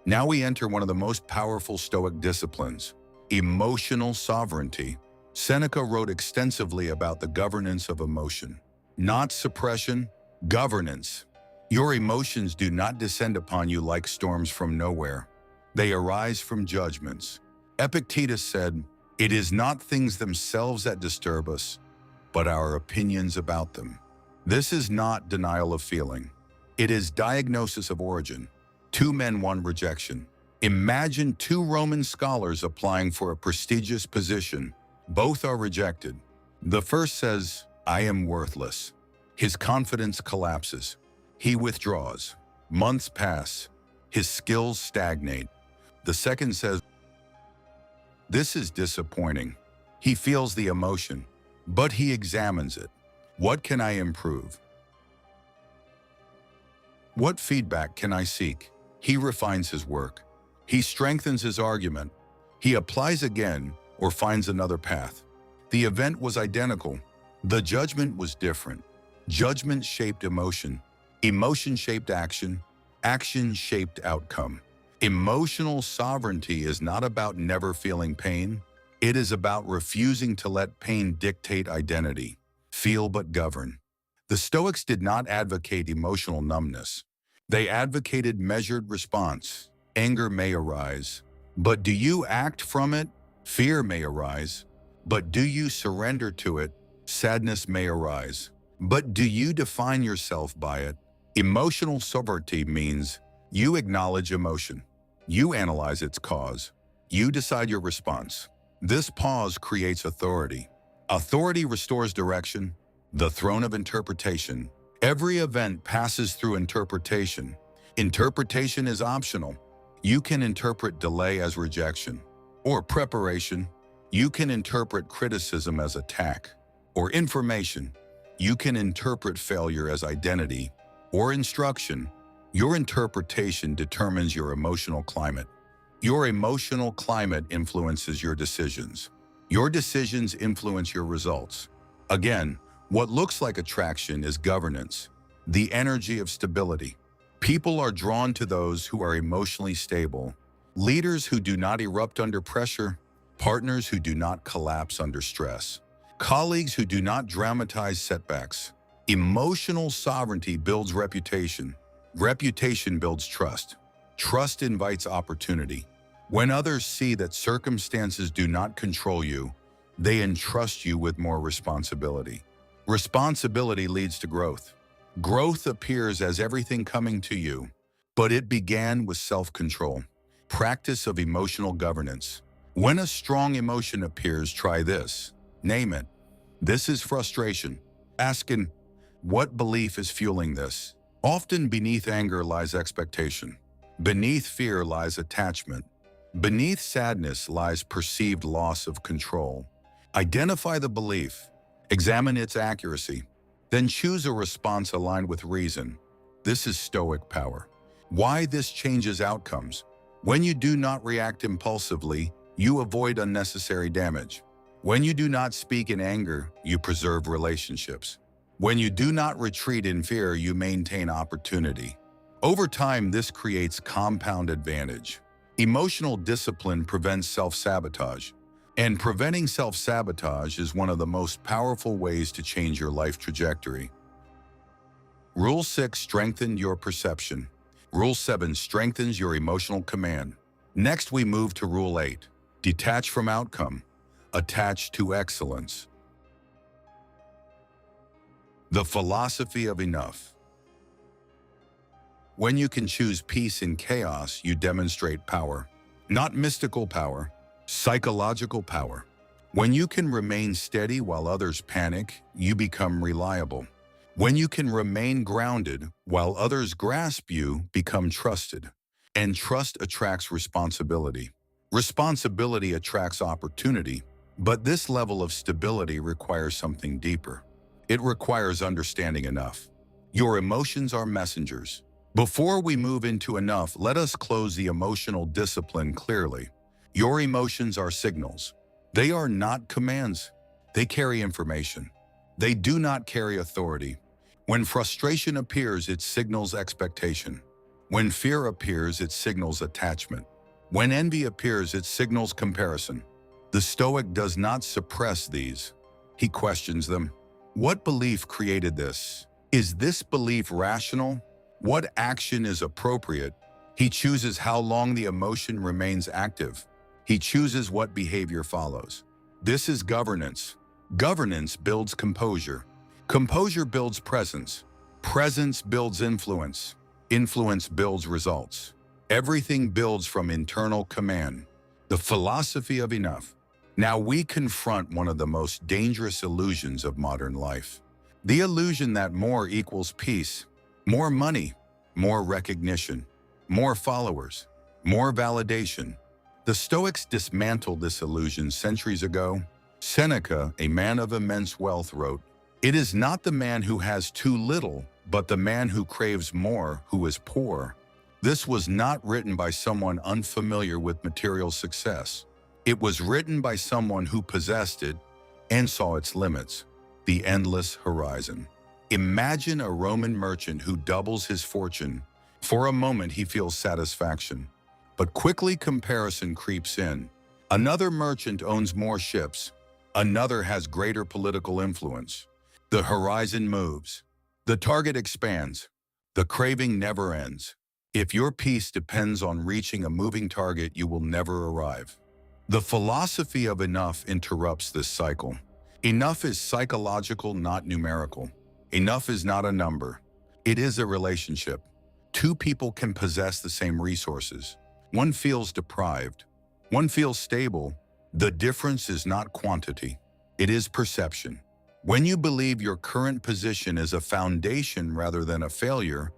Now we enter one of the most powerful Stoic disciplines, emotional sovereignty. Seneca wrote extensively about the governance of emotion. Not suppression, governance. Your emotions do not descend upon you like storms from nowhere. They arise from judgments. Epictetus said, "It is not things themselves that disturb us, but our opinions about them." This is not denial of feeling. It is diagnosis of origin. 2 men, 1 rejection. Imagine 2 Roman scholars applying for a prestigious position. Both are rejected. The first says, "I am worthless." His confidence collapses. He withdraws. Months pass. His skills stagnate. The second says, "This is disappointing." He feels the emotion, but he examines it. What can I improve? What feedback can I seek? He refines his work. He strengthens his argument. He applies again or finds another path. The event was identical. The judgment was different. Judgment shaped emotion. Emotion shaped action. Action shaped outcome. Emotional sovereignty is not about never feeling pain. It is about refusing to let pain dictate identity. Feel but govern. The Stoics did not advocate emotional numbness. They advocated measured response. Anger may arise, but do you act from it? Fear may arise, but do you surrender to it? Sadness may arise, but do you define yourself by it? Emotional sovereignty means you acknowledge emotion. You analyze its cause. You decide your response. This pause creates authority. Authority restores direction, the throne of interpretation. Every event passes through interpretation. Interpretation is optional. You can interpret delay as rejection or preparation. You can interpret criticism as attack or information. You can interpret failure as identity or instruction. Your interpretation determines your emotional climate. Your emotional climate influences your decisions. Your decisions influence your results. Again, what looks like attraction is governance, the energy of stability. People are drawn to those who are emotionally stable, leaders who do not erupt under pressure, partners who do not collapse under stress, colleagues who do not dramatize setbacks. Emotional sovereignty builds reputation. Reputation builds trust. Trust invites opportunity. When others see that circumstances do not control you, they entrust you with more responsibility. Responsibility leads to growth. Growth appears as everything coming to you, but it began with self-control, practice of emotional governance. When a strong emotion appears, try this. Name it. This is frustration. Asking, what belief is fueling this? Often beneath anger lies expectation. Beneath fear lies attachment. Beneath sadness lies perceived loss of control. Identify the belief. Examine its accuracy. Then choose a response aligned with reason. This is Stoic power. Why this changes outcomes. When you do not react impulsively, you avoid unnecessary damage. When you do not speak in anger, you preserve relationships. When you do not retreat in fear, you maintain opportunity. Over time, this creates compound advantage. Emotional discipline prevents self-sabotage. And preventing self-sabotage is one of the most powerful ways to change your life trajectory. Rule 6, strengthen your perception. Rule 7 strengthens your emotional command. Next, we move to Rule 8, detach from outcome, attach to excellence. The philosophy of enough. When you can choose peace in chaos, you demonstrate power. Not mystical power, psychological power. When you can remain steady while others panic, you become reliable. When you can remain grounded while others grasp, you become trusted. And trust attracts responsibility. Responsibility attracts opportunity. But this level of stability requires something deeper. It requires understanding enough. Your emotions are messengers. Before we move into enough, let us close the emotional discipline clearly. Your emotions are signals. They are not commands. They carry information. They do not carry authority. When frustration appears, it signals expectation. When fear appears, it signals attachment. When envy appears, it signals comparison. The Stoic does not suppress these. He questions them. What belief created this? Is this belief rational? What action is appropriate? He chooses how long the emotion remains active. He chooses what behavior follows. This is governance. Governance builds composure. Composure builds presence. Presence builds influence. Influence builds results. Everything builds from internal command. The philosophy of enough. Now we confront one of the most dangerous illusions of modern life. The illusion that more equals peace. More money, more recognition, more followers, more validation. The Stoics dismantled this illusion centuries ago. Seneca, a man of immense wealth, wrote, "It is not the man who has too little, but the man who craves more who is poor." This was not written by someone unfamiliar with material success. It was written by someone who possessed it and saw its limits, the endless horizon. Imagine a Roman merchant who doubles his fortune. For a moment, he feels satisfaction. But quickly comparison creeps in. Another merchant owns more ships. Another has greater political influence. The horizon moves. The target expands. The craving never ends. If your peace depends on reaching a moving target, you will never arrive. The philosophy of enough interrupts this cycle. Enough is psychological, not numerical. Enough is not a number. It is a relationship. Two people can possess the same resources. One feels deprived. One feels stable. The difference is not quantity. It is perception. When you believe your current position is a foundation rather than a failure,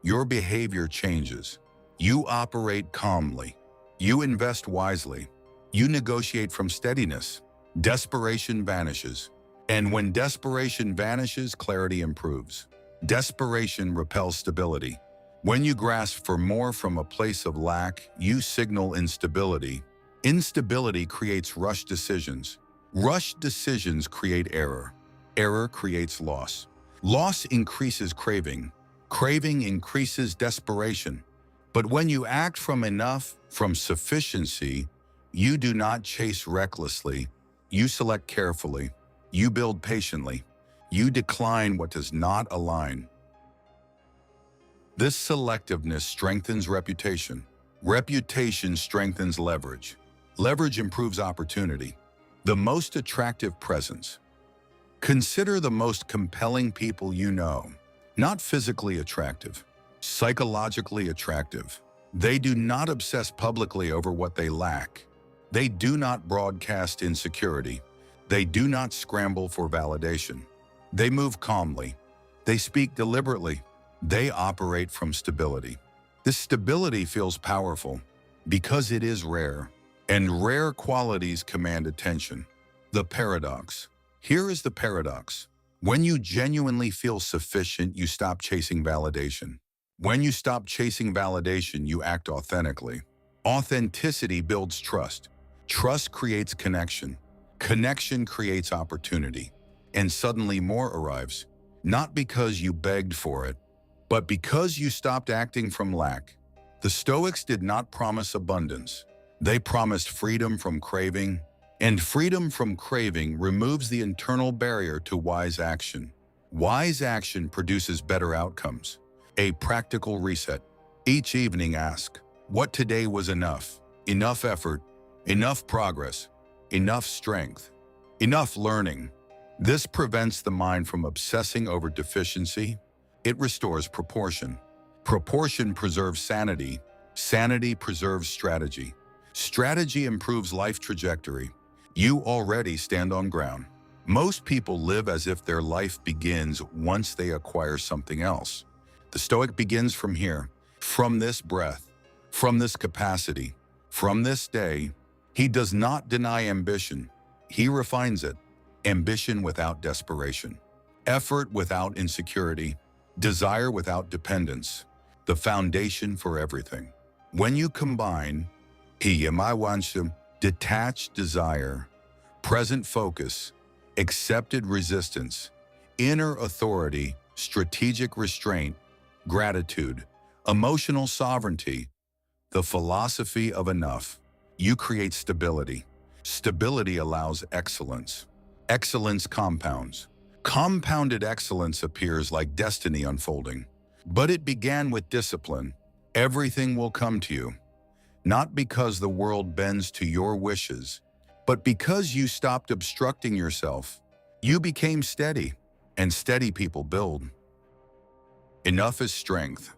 your behavior changes. You operate calmly. You invest wisely. You negotiate from steadiness. Desperation vanishes. And when desperation vanishes, clarity improves. Desperation repels stability. When you grasp for more from a place of lack, you signal instability. Instability creates rushed decisions. Rushed decisions create error. Error creates loss. Loss increases craving. Craving increases desperation. But when you act from enough, from sufficiency, you do not chase recklessly. You select carefully. You build patiently. You decline what does not align. This selectiveness strengthens reputation. Reputation strengthens leverage. Leverage improves opportunity. The most attractive presence. Consider the most compelling people you know. Not physically attractive, psychologically attractive. They do not obsess publicly over what they lack. They do not broadcast insecurity. They do not scramble for validation. They move calmly. They speak deliberately. They operate from stability. This stability feels powerful because it is rare, and rare qualities command attention. The paradox. Here is the paradox. When you genuinely feel sufficient, you stop chasing validation. When you stop chasing validation, you act authentically. Authenticity builds trust. Trust creates connection. Connection creates opportunity. And suddenly more arrives, not because you begged for it, but because you stopped acting from lack. The Stoics did not promise abundance. They promised freedom from craving, and freedom from craving removes the internal barrier to wise action. Wise action produces better outcomes. A practical reset. Each evening ask, what today was enough? Enough effort, enough progress, enough strength, enough learning. This prevents the mind from obsessing over deficiency. It restores proportion. Proportion preserves sanity. Sanity preserves strategy. Strategy improves life trajectory. You already stand on ground. Most people live as if their life begins once they acquire something else. The Stoic begins from here, from this breath, from this capacity, from this day. He does not deny ambition. He refines it. Ambition without desperation. Effort without insecurity. Desire without dependence. The foundation for everything. When you combine detached desire, present focus, accepted resistance, inner authority, strategic restraint, gratitude, emotional sovereignty, the philosophy of enough, you create stability. Stability allows excellence. Excellence compounds. Compounded excellence appears like destiny unfolding. But it began with discipline. Everything will come to you, not because the world bends to your wishes, but because you stopped obstructing yourself. You became steady, and steady people build. Enough is strength.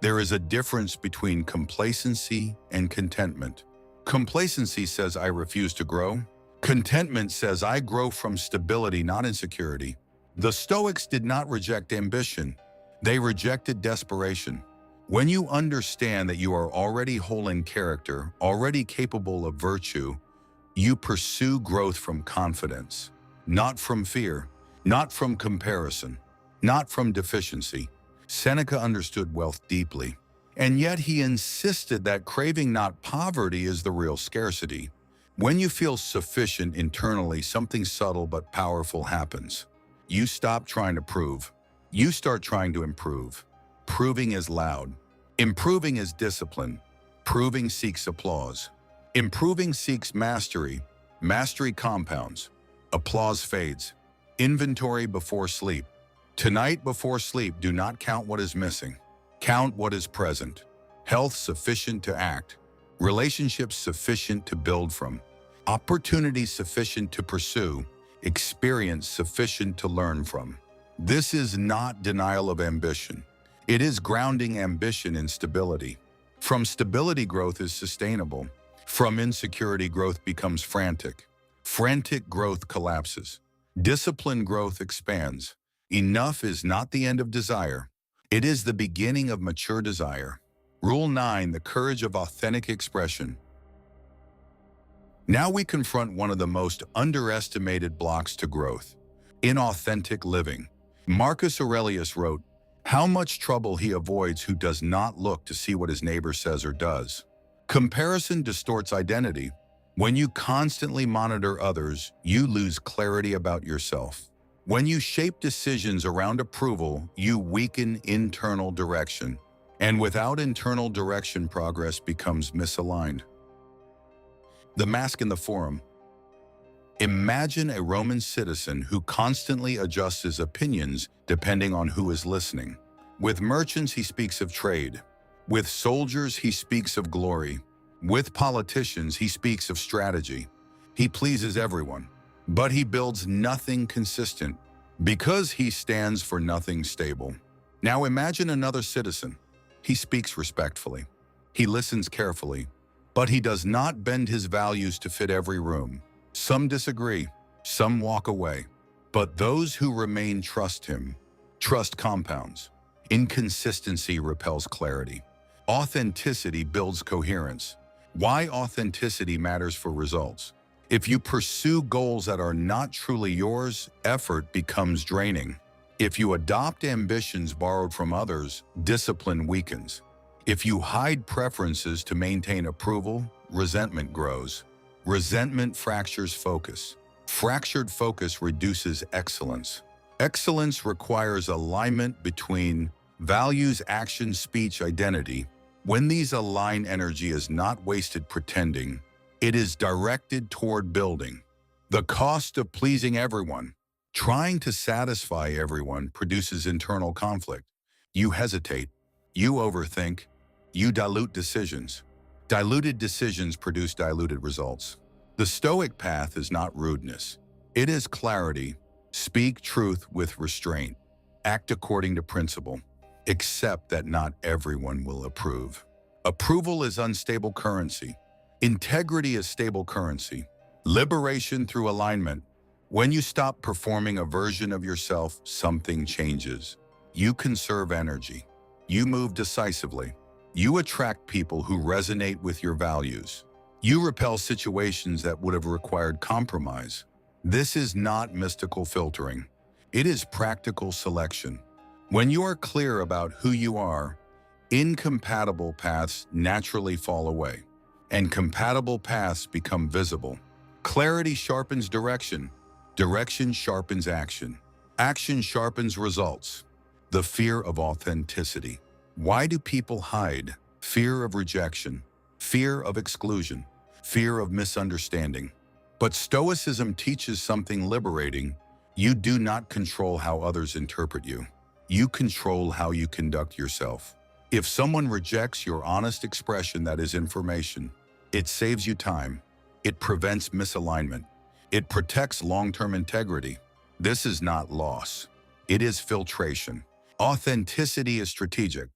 There is a difference between complacency and contentment. Complacency says, I refuse to grow. Contentment says, I grow from stability, not insecurity. The Stoics did not reject ambition. They rejected desperation. When you understand that you are already whole in character, already capable of virtue, you pursue growth from confidence, not from fear, not from comparison, not from deficiency. Seneca understood wealth deeply, and yet he insisted that craving, not poverty, is the real scarcity. When you feel sufficient internally, something subtle but powerful happens. You stop trying to prove. You start trying to improve. Proving is loud. Improving is discipline. Proving seeks applause. Improving seeks mastery. Mastery compounds. Applause fades. Inventory before sleep. Tonight before sleep, do not count what is missing. Count what is present. Health sufficient to act. Relationships sufficient to build from. Opportunity sufficient to pursue. Experience sufficient to learn from. This is not denial of ambition. It is grounding ambition in stability. From stability, growth is sustainable. From insecurity, growth becomes frantic. Frantic growth collapses. Disciplined growth expands. Enough is not the end of desire. It is the beginning of mature desire. Rule 9, the courage of authentic expression. Now we confront one of the most underestimated blocks to growth: inauthentic living. Marcus Aurelius wrote, "How much trouble he avoids who does not look to see what his neighbor says or does." Comparison distorts identity. When you constantly monitor others, you lose clarity about yourself. When you shape decisions around approval, you weaken internal direction. And without internal direction, progress becomes misaligned. The mask in the forum. Imagine a Roman citizen who constantly adjusts his opinions depending on who is listening. With merchants, he speaks of trade. With soldiers, he speaks of glory. With politicians, he speaks of strategy. He pleases everyone, but he builds nothing consistent. because he stands for nothing stable. Now imagine another citizen. He speaks respectfully. He listens carefully, but he does not bend his values to fit every room. Some disagree, some walk away, but those who remain trust him. Trust compounds. Inconsistency repels clarity. Authenticity builds coherence. Why authenticity matters for results. If you pursue goals that are not truly yours, effort becomes draining. If you adopt ambitions borrowed from others, discipline weakens. If you hide preferences to maintain approval, resentment grows. Resentment fractures focus. Fractured focus reduces excellence. Excellence requires alignment between values, action, speech, identity. When these align, energy is not wasted pretending. It is directed toward building. The cost of pleasing everyone. Trying to satisfy everyone produces internal conflict. You hesitate. You overthink. You dilute decisions. Diluted decisions produce diluted results. The Stoic path is not rudeness. It is clarity. Speak truth with restraint. Act according to principle. Accept that not everyone will approve. Approval is unstable currency. Integrity is stable currency. Liberation through alignment. When you stop performing a version of yourself, something changes. You conserve energy. You move decisively. You attract people who resonate with your values. You repel situations that would have required compromise. This is not mystical filtering. It is practical selection. When you are clear about who you are, incompatible paths naturally fall away, and compatible paths become visible. Clarity sharpens direction. Direction sharpens action. Action sharpens results. The fear of authenticity. Why do people hide? Fear of rejection, fear of exclusion, fear of misunderstanding. But Stoicism teaches something liberating. You do not control how others interpret you. You control how you conduct yourself. If someone rejects your honest expression, that is information. It saves you time. It prevents misalignment. It protects long-term integrity. This is not loss. It is filtration. Authenticity is strategic.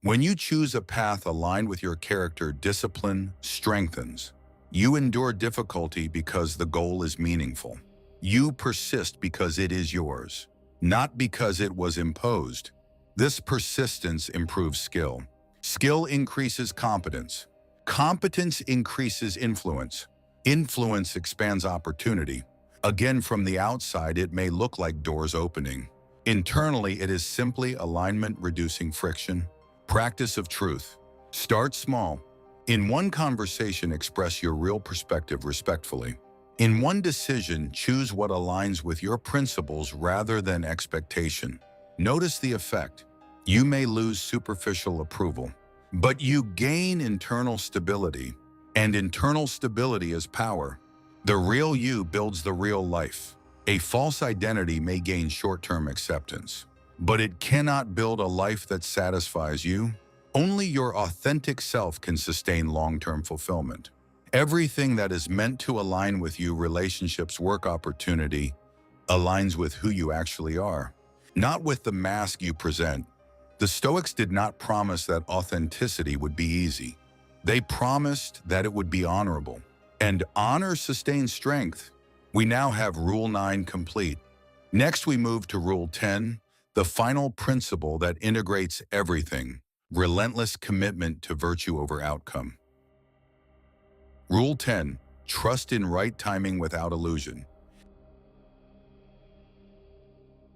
When you choose a path aligned with your character, discipline strengthens. You endure difficulty because the goal is meaningful. You persist because it is yours, not because it was imposed. This persistence improves skill. Skill increases competence. Competence increases influence. Influence expands opportunity. Again, from the outside, it may look like doors opening. Internally, it is simply alignment reducing friction. Practice of truth. Start small. In one conversation, express your real perspective respectfully. In one decision, choose what aligns with your principles rather than expectation. Notice the effect. You may lose superficial approval, but you gain internal stability, and internal stability is power. The real you builds the real life. A false identity may gain short-term acceptance, but it cannot build a life that satisfies you. Only your authentic self can sustain long-term fulfillment. Everything that is meant to align with you, relationships, work, opportunity, aligns with who you actually are, not with the mask you present. The Stoics did not promise that authenticity would be easy. They promised that it would be honorable. And honor sustains strength. We now have Rule 9 complete. Next, we move to Rule 10, the final principle that integrates everything: relentless commitment to virtue over outcome. Rule 10, trust in right timing without illusion.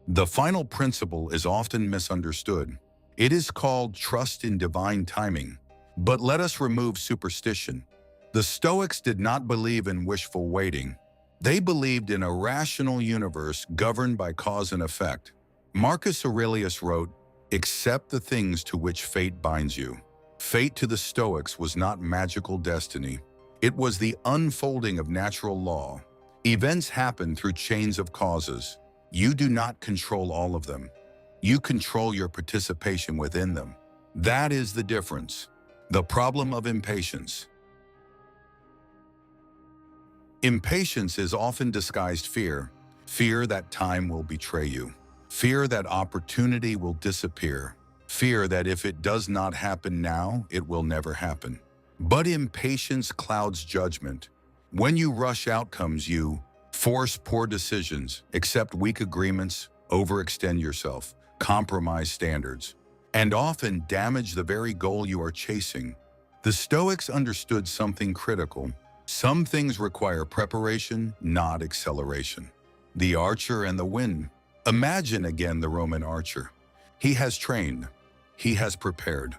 The final principle is often misunderstood. It is called trust in divine timing. But let us remove superstition. The Stoics did not believe in wishful waiting. They believed in a rational universe governed by cause and effect. Marcus Aurelius wrote, "Accept the things to which fate binds you." Fate to the Stoics was not magical destiny. It was the unfolding of natural law. Events happen through chains of causes. You do not control all of them. You control your participation within them. That is the difference. The problem of impatience. Impatience is often disguised fear. Fear that time will betray you. Fear that opportunity will disappear. Fear that if it does not happen now, it will never happen. But impatience clouds judgment. When you rush outcomes, you force poor decisions, accept weak agreements, overextend yourself, compromise standards, and often damage the very goal you are chasing. The Stoics understood something critical. Some things require preparation, not acceleration. The archer and the wind. Imagine again the Roman archer. He has trained. He has prepared.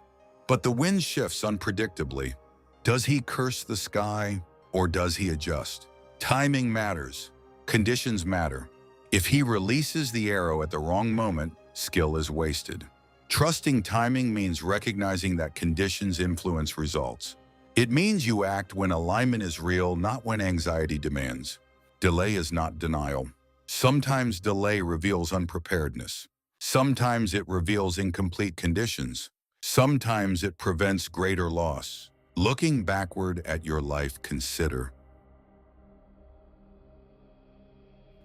But the wind shifts unpredictably. Does he curse the sky or does he adjust? Timing matters. Conditions matter. If he releases the arrow at the wrong moment, skill is wasted. Trusting timing means recognizing that conditions influence results. It means you act when alignment is real, not when anxiety demands. Delay is not denial. Sometimes delay reveals unpreparedness. Sometimes it reveals incomplete conditions. Sometimes it prevents greater loss. Looking backward at your life, consider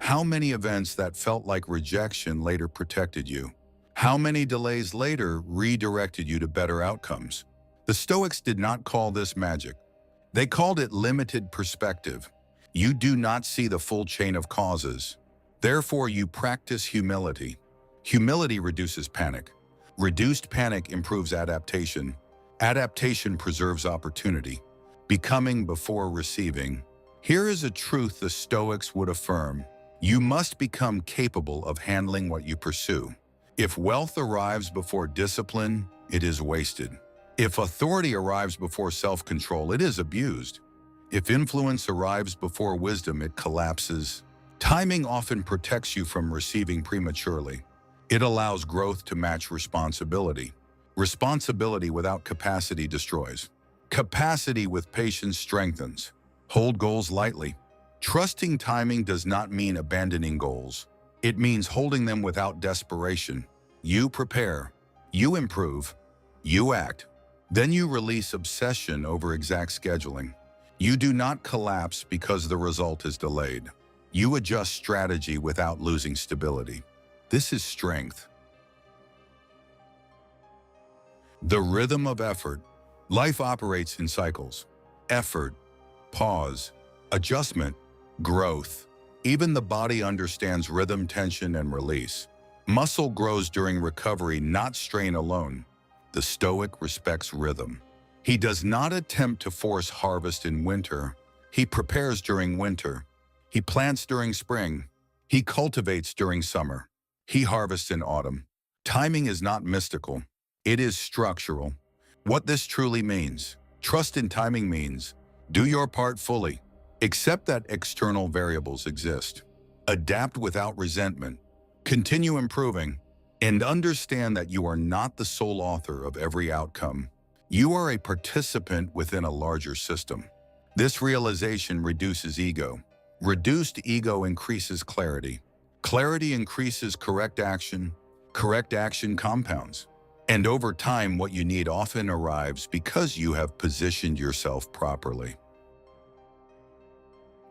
how many events that felt like rejection later protected you. How many delays later redirected you to better outcomes. The Stoics did not call this magic. They called it limited perspective. You do not see the full chain of causes. Therefore, you practice humility. Humility reduces panic. Reduced panic improves adaptation. Adaptation preserves opportunity. Becoming before receiving. Here is a truth the Stoics would affirm. You must become capable of handling what you pursue. If wealth arrives before discipline, it is wasted. If authority arrives before self-control, it is abused. If influence arrives before wisdom, it collapses. Timing often protects you from receiving prematurely. It allows growth to match responsibility. Responsibility without capacity destroys. Capacity with patience strengthens. Hold goals lightly. Trusting timing does not mean abandoning goals. It means holding them without desperation. You prepare. You improve. You act. Then you release obsession over exact scheduling. You do not collapse because the result is delayed. You adjust strategy without losing stability. This is strength. The rhythm of effort. Life operates in cycles. Effort, pause, adjustment, growth. Even the body understands rhythm, tension, and release. Muscle grows during recovery, not strain alone. The Stoic respects rhythm. He does not attempt to force harvest in winter. He prepares during winter. He plants during spring. He cultivates during summer. He harvests in autumn. Timing is not mystical. It is structural. What this truly means, trust in timing means, do your part fully. Accept that external variables exist. Adapt without resentment. Continue improving. And understand that you are not the sole author of every outcome. You are a participant within a larger system. This realization reduces ego. Reduced ego increases clarity. Clarity increases correct action. Correct action compounds. And over time, what you need often arrives because you have positioned yourself properly.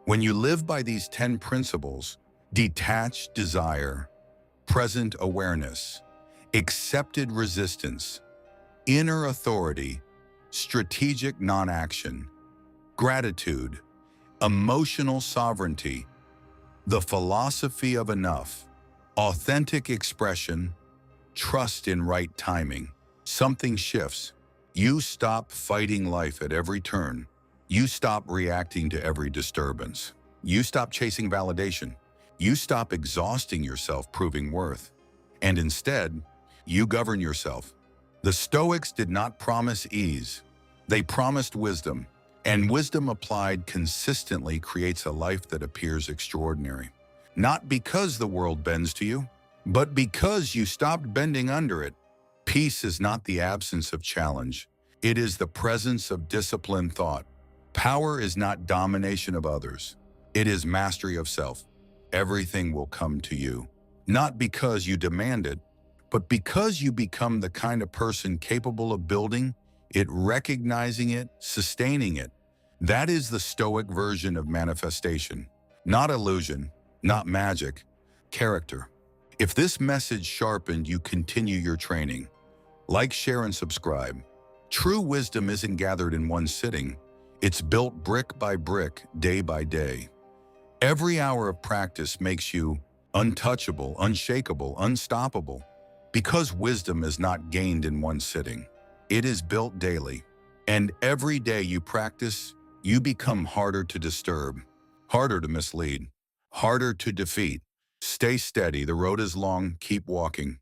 When you live by these 10 principles, detached desire, present awareness, accepted resistance, inner authority, strategic non-action, gratitude, emotional sovereignty, the philosophy of enough, authentic expression, trust in right timing, something shifts. You stop fighting life at every turn. You stop reacting to every disturbance. You stop chasing validation. You stop exhausting yourself proving worth. And instead, you govern yourself. The Stoics did not promise ease. They promised wisdom. And wisdom applied consistently creates a life that appears extraordinary. Not because the world bends to you, but because you stopped bending under it. Peace is not the absence of challenge. It is the presence of disciplined thought. Power is not domination of others. It is mastery of self. Everything will come to you, not because you demand it, but because you become the kind of person capable of building it, recognizing it, sustaining it. That is the Stoic version of manifestation. Not illusion, not magic, Character. If this message sharpened you, continue your training. Like, share, and subscribe. True wisdom isn't gathered in one sitting. It's built brick by brick, day by day. Every hour of practice makes you untouchable, unshakable, unstoppable. Because wisdom is not gained in one sitting. It is built daily. And every day you practice, you become harder to disturb, harder to mislead, harder to defeat. Stay steady, the road is long, keep walking.